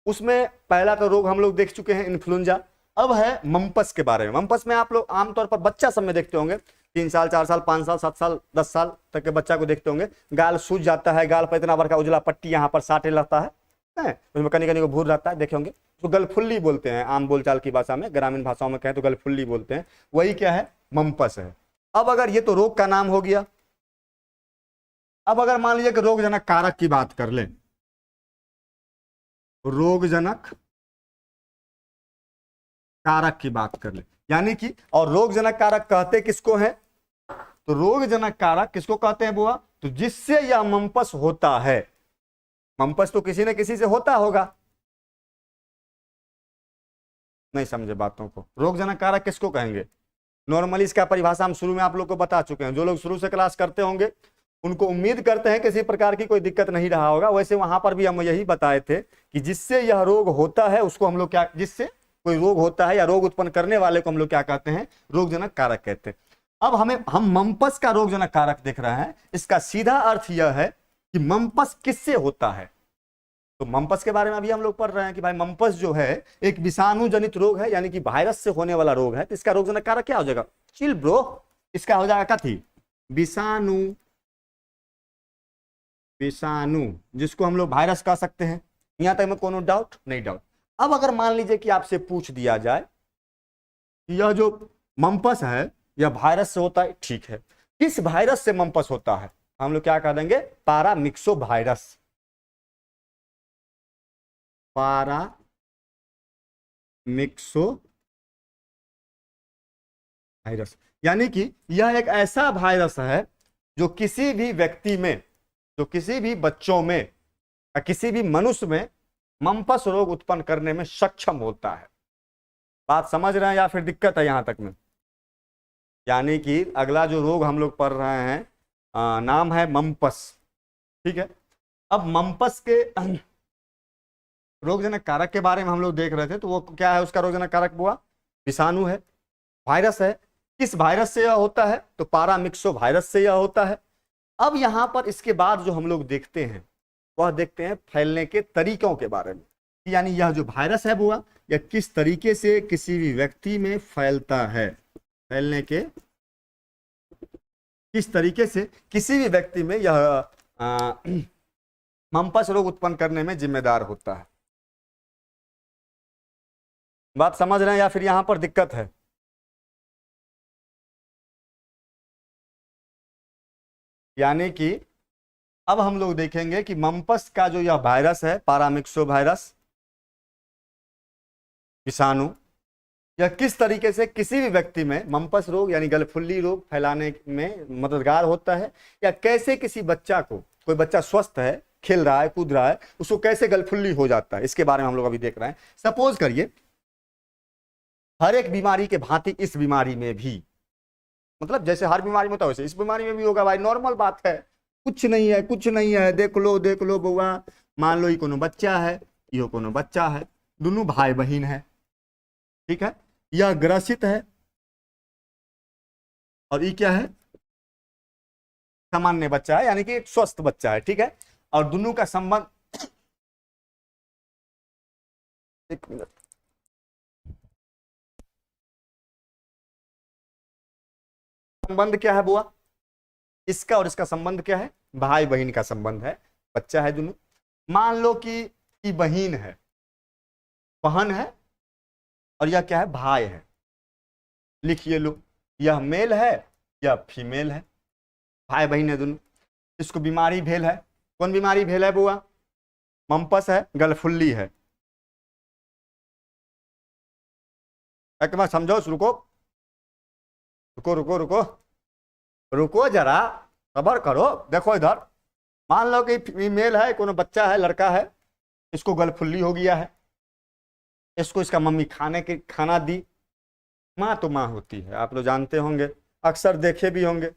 उसमें पहला तो रोग हम लोग देख चुके हैं, इन्फ्लुएंजा। अब है मम्पस के बारे में। मम्पस में आप लोग आमतौर पर बच्चा सब में देखते होंगे, 3 साल 4 साल 5 साल 7 साल 10 साल तक के बच्चा को देखते होंगे, गाल सूज जाता है, गाल पर इतना बड़का उजला पट्टी यहाँ पर साटे लगता है, उसमें कनी कनी को भूर रहता है, देखे होंगे, तो गलफुल्ली बोलते हैं आम बोलचाल की भाषा में, ग्रामीण भाषाओं में कहें तो गलफुल्ली बोलते हैं। वही क्या है? मम्पस है। अब अगर ये तो रोग का नाम हो गया, अब अगर मान लीजिए कि रोगजनक कारक की बात कर लें, रोगजनक कारक की बात कर ले, यानी कि, और रोगजनक कारक कहते किसको है? तो रोगजनक कारक किसको कहते हैं बुआ? तो जिससे यह मम्पस होता है। मम्पस तो किसी न किसी से होता होगा, नहीं समझे बातों को? रोगजनक कारक किसको कहेंगे? नॉर्मली इसका परिभाषा हम शुरू में आप लोग को बता चुके हैं, जो लोग शुरू से क्लास करते होंगे उनको उम्मीद करते हैं किसी प्रकार की कोई दिक्कत नहीं रहा होगा। वैसे वहां पर भी हम यही बताए थे कि जिससे यह रोग होता है उसको हम लोग क्या, जिससे कोई रोग होता है या रोग उत्पन्न करने वाले को हम लोग क्या कहते हैं? रोगजनक कारक कहते हैं। अब हम मम्पस का रोगजनक कारक देख रहे हैं, इसका सीधा अर्थ यह है कि मम्पस किससे होता है। तो मम्पस के बारे में अभी हम लोग पढ़ रहे हैं कि भाई मम्पस जो है एक विषाणु जनित रोग है, यानी कि वायरस से होने वाला रोग है। तो इसका रोगजनक कारक क्या हो जाएगा? चिल ब्रो, इसका हो जाएगा कथी? विषाणु। विषाणु जिसको हम लोग वायरस कह सकते हैं, यहां तक में कोनो डाउट नहीं? डाउट। अब अगर मान लीजिए कि आपसे पूछ दिया जाए कि यह जो मम्पस है यह वायरस से होता है, ठीक है, किस वायरस से मम्पस होता है? हम लोग क्या कह देंगे? पारामिक्सो वायरस। पारामिक्सो वायरस, यानी कि यह एक ऐसा वायरस है जो किसी भी व्यक्ति में, जो किसी भी बच्चों में या किसी भी मनुष्य में मम्पस रोग उत्पन्न करने में सक्षम होता है। बात समझ रहे हैं या फिर दिक्कत है यहां तक में? यानी कि अगला जो रोग हम लोग पढ़ रहे हैं नाम है मम्पस, ठीक है। अब मम्पस के रोगजनक कारक के बारे में हम लोग देख रहे थे, तो वो क्या है उसका रोगजनक कारक? बुआ विषाणु है, वायरस है। किस वायरस से यह होता है? तो पारामिक्सो वायरस से यह होता है। अब यहां पर इसके बाद जो हम लोग देखते हैं वह देखते हैं फैलने के तरीकों के बारे में, यानी यह जो वायरस है बुआ यह किस तरीके से किसी भी व्यक्ति में फैलता है, फैलने के किस तरीके से किसी भी व्यक्ति में यह मम्पस रोग उत्पन्न करने में जिम्मेदार होता है। बात समझ रहे हैं या फिर यहां पर दिक्कत है? यानी कि अब हम लोग देखेंगे कि मम्पस का जो यह वायरस है, पारामिक्सो वायरस, विषाणु, यह किस तरीके से किसी भी व्यक्ति में मम्पस रोग यानी गलफुल्ली रोग फैलाने में मददगार होता है, या कैसे किसी बच्चा को, कोई बच्चा स्वस्थ है, खेल रहा है, कूद रहा है, उसको कैसे गलफुल्ली हो जाता है, इसके बारे में हम लोग अभी देख रहे हैं। सपोज करिए हर एक बीमारी के भांति इस बीमारी में भी, मतलब जैसे हर बीमारी में होता है वैसे इस बीमारी में भी होगा भाई, नॉर्मल बात है, कुछ नहीं है, कुछ नहीं है, देख लो बउआ, मान लो ये कोनो बच्चा है, यो कोनो बच्चा है, दोनों भाई बहन है, ठीक है, यह ग्रसित है और ये क्या है? सामान्य बच्चा है, यानी कि एक स्वस्थ बच्चा है, ठीक है। और दोनों का संबंध एक मिनट। संबंध क्या है बुआ? इसका और इसका संबंध क्या है? भाई बहन का संबंध है, बच्चा है दोनों। मान लो कि बहन है, बहन है, और यह क्या है? भाई है। लिखिए लो, यह मेल है, यह फीमेल है, भाई बहन है दोनों। इसको बीमारी भेल है। कौन बीमारी भेल है बुआ? मम्पस है, गलफुल्ली है। एक बार समझो, रुको रुको रुको रुको रुको जरा, सबर करो। देखो इधर, मान लो कि फीमेल है, कोनो बच्चा है, लड़का है, इसको गलफुल्ली हो गया है, इसको इसका मम्मी खाना दी। माँ तो माँ होती है, आप लोग जानते होंगे, अक्सर देखे भी होंगे।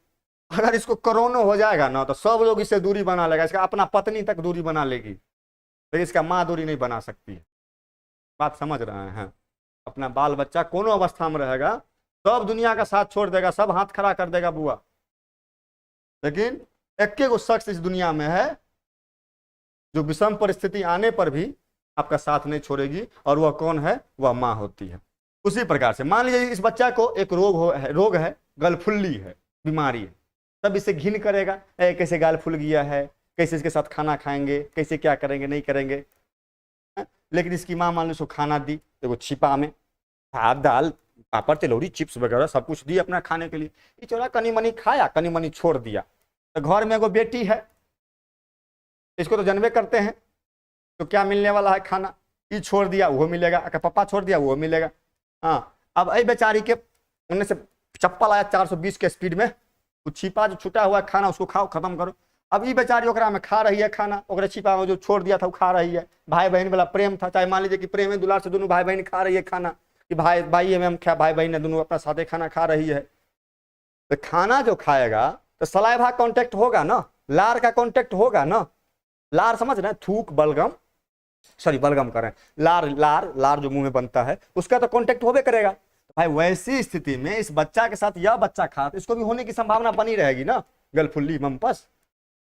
अगर इसको कोरोना हो जाएगा ना तो सब लोग इससे दूरी बना लेगा, इसका अपना पत्नी तक दूरी बना लेगी, लेकिन इसका माँ दूरी नहीं बना सकती है। बात समझ रहे हैं? अपना बाल बच्चा कोनो अवस्था में रहेगा, सब दुनिया का साथ छोड़ देगा, सब हाथ खड़ा कर देगा बुआ, लेकिन एक गो शख्स इस दुनिया में है जो विषम परिस्थिति आने पर भी आपका साथ नहीं छोड़ेगी, और वह कौन है? वह माँ होती है। उसी प्रकार से मान लीजिए इस बच्चा को एक रोग है, गलफुल्ली है, बीमारी है, तब इसे घिन करेगा, कैसे गाल फुल गया है, कैसे इसके साथ खाना खाएंगे, कैसे क्या करेंगे, नहीं करेंगे। लेकिन इसकी माँ मान लो उसको खाना दी, तो वो छिपा में भात दाल पापड़ तिलौरी चिप्स वगैरह सब कुछ दी अपना खाने के लिए। ये चोरा कनी मनी खाया, कनी मनी छोड़ दिया। तो घर में एगो बेटी है, इसको तो जानबे करते हैं, तो क्या मिलने वाला है? खाना। ये छोड़ दिया वो मिलेगा, अगर पापा छोड़ दिया वो मिलेगा। हाँ, अब अई बेचारी के उनने से चप्पल आया 420 के स्पीड में, वो छिपा जो छूटा हुआ खाना उसको खाओ, खत्म करो। अब ये बेचारी ओकरा में खा रही है खाना, ओकरे छिपा में जो छोड़ दिया था वो खा रही है। भाई बहन वाला प्रेम था, चाहे मान लीजिए कि प्रेम है दुलार से दोनों भाई बहन खा रही है खाना, कि भाई में हम खा, भाई बहन ने दोनों अपना साथे खाना खा रही है। तो खाना जो खाएगा तो सलाइवा कांटेक्ट होगा ना, लार का कांटेक्ट होगा ना। लार समझ रहे हैं? थूक बलगम, सॉरी बलगम कर रहे हैं, लार लार लार जो मुंह में बनता है उसका तो कांटेक्ट होबे करेगा। तो भाई वैसी स्थिति में इस बच्चा के साथ यह बच्चा खा, तो इसको भी होने की संभावना बनी रहेगी ना, गलफुल्ली मम्पस।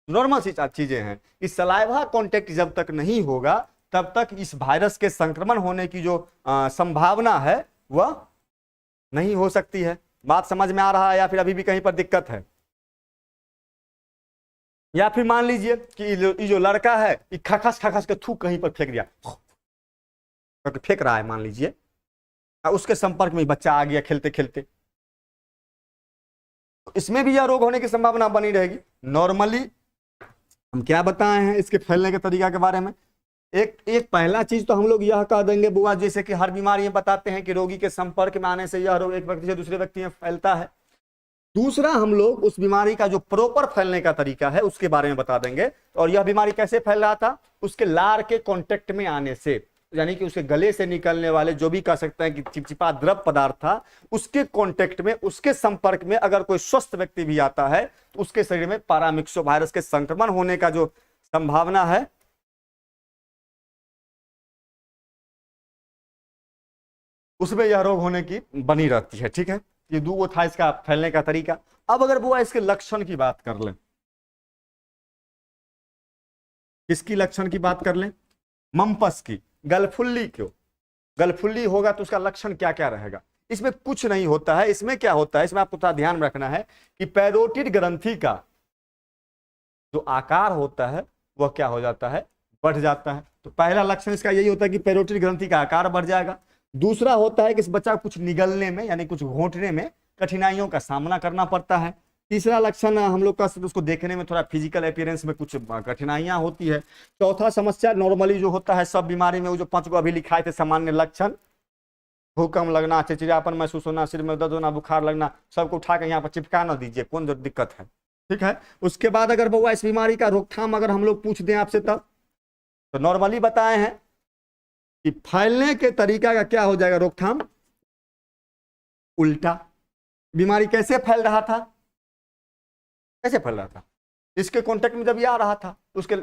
नॉर्मल सी चीजें हैं। इस सलाइवा कांटेक्ट जब तक नहीं होगा तब तक इस वायरस के संक्रमण होने की जो संभावना है वह नहीं हो सकती है। बात समझ में आ रहा है या फिर अभी भी कहीं पर दिक्कत है? या फिर मान लीजिए कि ये जो लड़का है ये खखस के थूक कहीं पर फेंक दिया, तो फेंक रहा है मान लीजिए, उसके संपर्क में बच्चा आ गया खेलते खेलते, तो इसमें भी यह रोग होने की संभावना बनी रहेगी। नॉर्मली हम क्या बताए हैं इसके फैलने के तरीका के बारे में? एक पहला चीज तो हम लोग यह कह देंगे बुआ, जैसे कि हर बीमारी में बताते हैं कि रोगी के संपर्क में आने से यह रोग एक व्यक्ति से दूसरे व्यक्ति में फैलता है। दूसरा हम लोग उस बीमारी का जो प्रॉपर फैलने का तरीका है उसके बारे में बता देंगे। और यह बीमारी कैसे फैल रहा था? उसके लार के कांटेक्ट में आने से, यानी कि उसके गले से निकलने वाले जो भी कह सकते हैं कि चिपचिपा द्रव पदार्थ था, उसके कांटेक्ट में, उसके संपर्क में अगर कोई स्वस्थ व्यक्ति भी आता है तो उसके शरीर में पैरामिक्सो वायरस के संक्रमण होने का जो संभावना है उसमें यह रोग होने की बनी रहती है। ठीक है, ये दो था इसका फैलने का तरीका। अब अगर बुआ इसके लक्षण की बात कर लें, किसकी लक्षण की बात कर लें? मम्पस की, गलफुल्ली क्यों? गलफुल्ली होगा तो उसका लक्षण क्या क्या रहेगा? इसमें कुछ नहीं होता है। इसमें क्या होता है, इसमें आपको थोड़ा ध्यान रखना है कि पैरोटिड ग्रंथि का जो आकार होता है वह क्या हो जाता है? बढ़ जाता है। तो पहला लक्षण इसका यही होता है कि पैरोटिड ग्रंथि का आकार बढ़ जाएगा। दूसरा होता है कि इस बच्चा को कुछ निगलने में यानी कुछ घोंटने में कठिनाइयों का सामना करना पड़ता है। तीसरा लक्षण हम लोग का उसको देखने में थोड़ा फिजिकल अपीयरेंस में कुछ कठिनाइयां होती है। चौथा समस्या नॉर्मली जो होता है सब बीमारी में, वो जो 5 को अभी लिखाए थे सामान्य लक्षण, भूकंप लगना, चिड़चिड़ापन महसूस होना, सिर में दर्द होना, बुखार लगना, सबको उठा के यहाँ पर चिपका ना दीजिए, कौन जो दिक्कत है। ठीक है, उसके बाद अगर बउआ इस बीमारी का रोकथाम अगर हम लोग पूछ दें आपसे तब, तो नॉर्मली बताए हैं कि फैलने के तरीका का क्या हो जाएगा रोकथाम? उल्टा। बीमारी कैसे फैल रहा था? कैसे फैल रहा था? इसके कांटेक्ट में जब ये आ रहा था उसके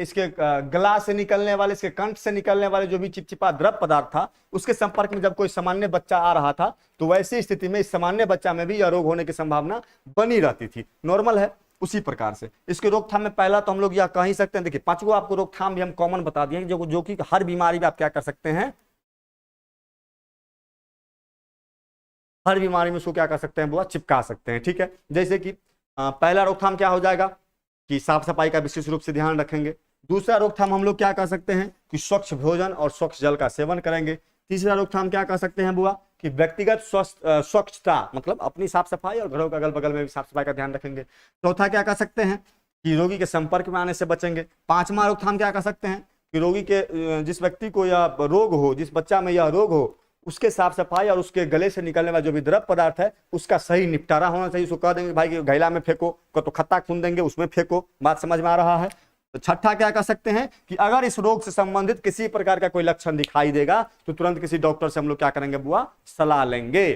इसके गला से निकलने वाले, इसके कंठ से निकलने वाले जो भी चिपचिपा द्रव पदार्थ था उसके संपर्क में जब कोई सामान्य बच्चा आ रहा था तो वैसी स्थिति में इस सामान्य बच्चा में भी यह रोग होने की संभावना बनी रहती थी। नॉर्मल है। उसी प्रकार से इसके रोकथाम में पहला तो हम लोग यह कह ही सकते हैं, देखिए 5 आपको रोकथाम भी हम कॉमन बता दिए जो कि हर बीमारी में आप क्या कर सकते हैं, हर बीमारी में उसको क्या कर सकते हैं बुआ, चिपका सकते हैं। ठीक है, जैसे कि पहला रोकथाम क्या हो जाएगा कि साफ सफाई का विशेष रूप से ध्यान रखेंगे। दूसरा रोकथाम हम लोग क्या कर सकते हैं कि स्वच्छ भोजन और स्वच्छ जल का सेवन करेंगे। तीसरा रोकथाम क्या कर सकते हैं बुआ कि व्यक्तिगत स्वच्छता मतलब अपनी साफ सफाई और घरों के अगल बगल में भी साफ सफाई का ध्यान रखेंगे। चौथा क्या कर सकते हैं कि रोगी के संपर्क में आने से बचेंगे। पांचवा रोकथाम क्या कर सकते हैं कि रोगी के जिस व्यक्ति को यह रोग हो, जिस बच्चा में यह रोग हो, उसके साफ सफाई और उसके गले से निकलने वाला जो भी द्रव पदार्थ है उसका सही निपटारा होना चाहिए। उसको कह देंगे भाई कि घैला में फेंको, को तो खत्ता खून देंगे उसमें फेंको। बात समझ में आ रहा है। तो छठा क्या कर सकते हैं कि अगर इस रोग से संबंधित किसी प्रकार का कोई लक्षण दिखाई देगा तो तुरंत किसी डॉक्टर से हम लोग क्या करेंगे बुआ, सलाह लेंगे।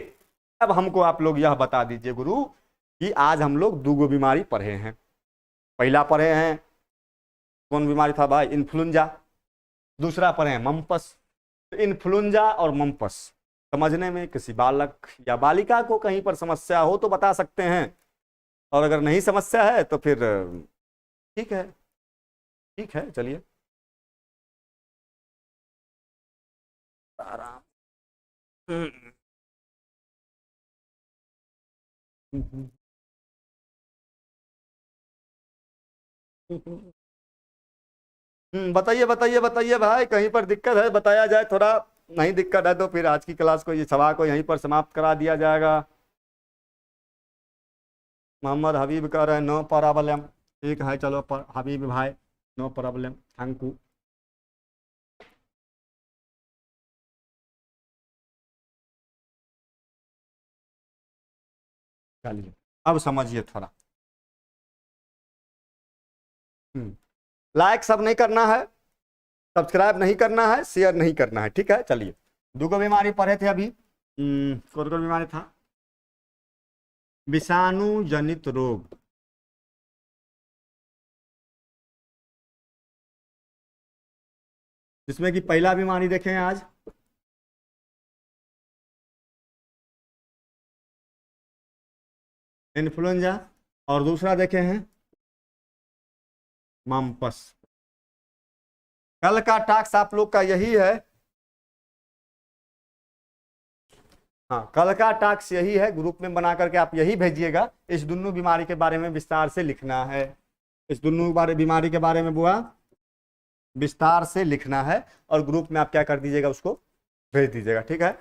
अब हमको आप लोग यह बता दीजिए गुरु कि आज हम लोग दो बीमारी पढ़े हैं। पहला पढ़े हैं कौन बीमारी था भाई, इन्फ्लुएंजा। दूसरा पढ़े हैं मम्पस। तो इन्फ्लुएंजा और मम्पस समझने में किसी बालक या बालिका को कहीं पर समस्या हो तो बता सकते हैं, और अगर नहीं समस्या है तो फिर ठीक है, ठीक है चलिए आराम। बताइए बताइए बताइए भाई, कहीं पर दिक्कत है बताया जाए थोड़ा। नहीं दिक्कत है तो फिर आज की क्लास को, ये सभा को यहीं पर समाप्त करा दिया जाएगा। मोहम्मद हबीब कह रहे हैं नो प्रॉब्लम। ठीक है चलो हबीब भाई, नो प्रॉब्लम, थैंक यू। चलिए अब समझिए थोड़ा। लाइक सब नहीं करना है, सब्सक्राइब नहीं करना है, शेयर नहीं करना है। ठीक है चलिए, दो बीमारी पढ़े थे अभी। कौन कौन बीमारी था, विषाणु जनित रोग। जिसमें कि पहला बीमारी देखें आज इन्फ्लुएंजा, और दूसरा देखे हैं मम्पस। कल का टास्क आप लोग का यही है, हाँ कल का टास्क यही है, ग्रुप में बना करके आप यही भेजिएगा। इस दोनों बीमारी के बारे में विस्तार से लिखना है। इस दोनों बीमारी के बारे में बुआ विस्तार से लिखना है, और ग्रुप में आप क्या कर दीजिएगा उसको भेज दीजिएगा। ठीक है,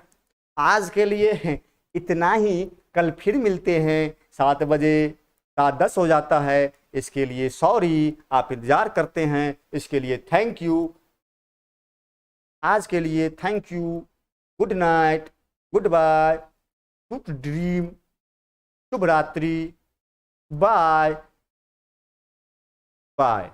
आज के लिए इतना ही। कल फिर मिलते हैं 7 बजे, 7:10 हो जाता है। इसके लिए सॉरी, आप इंतजार करते हैं, इसके लिए थैंक यू। आज के लिए thank you, good night, goodbye, good dream, शुभ रात्रि, बाय बाय।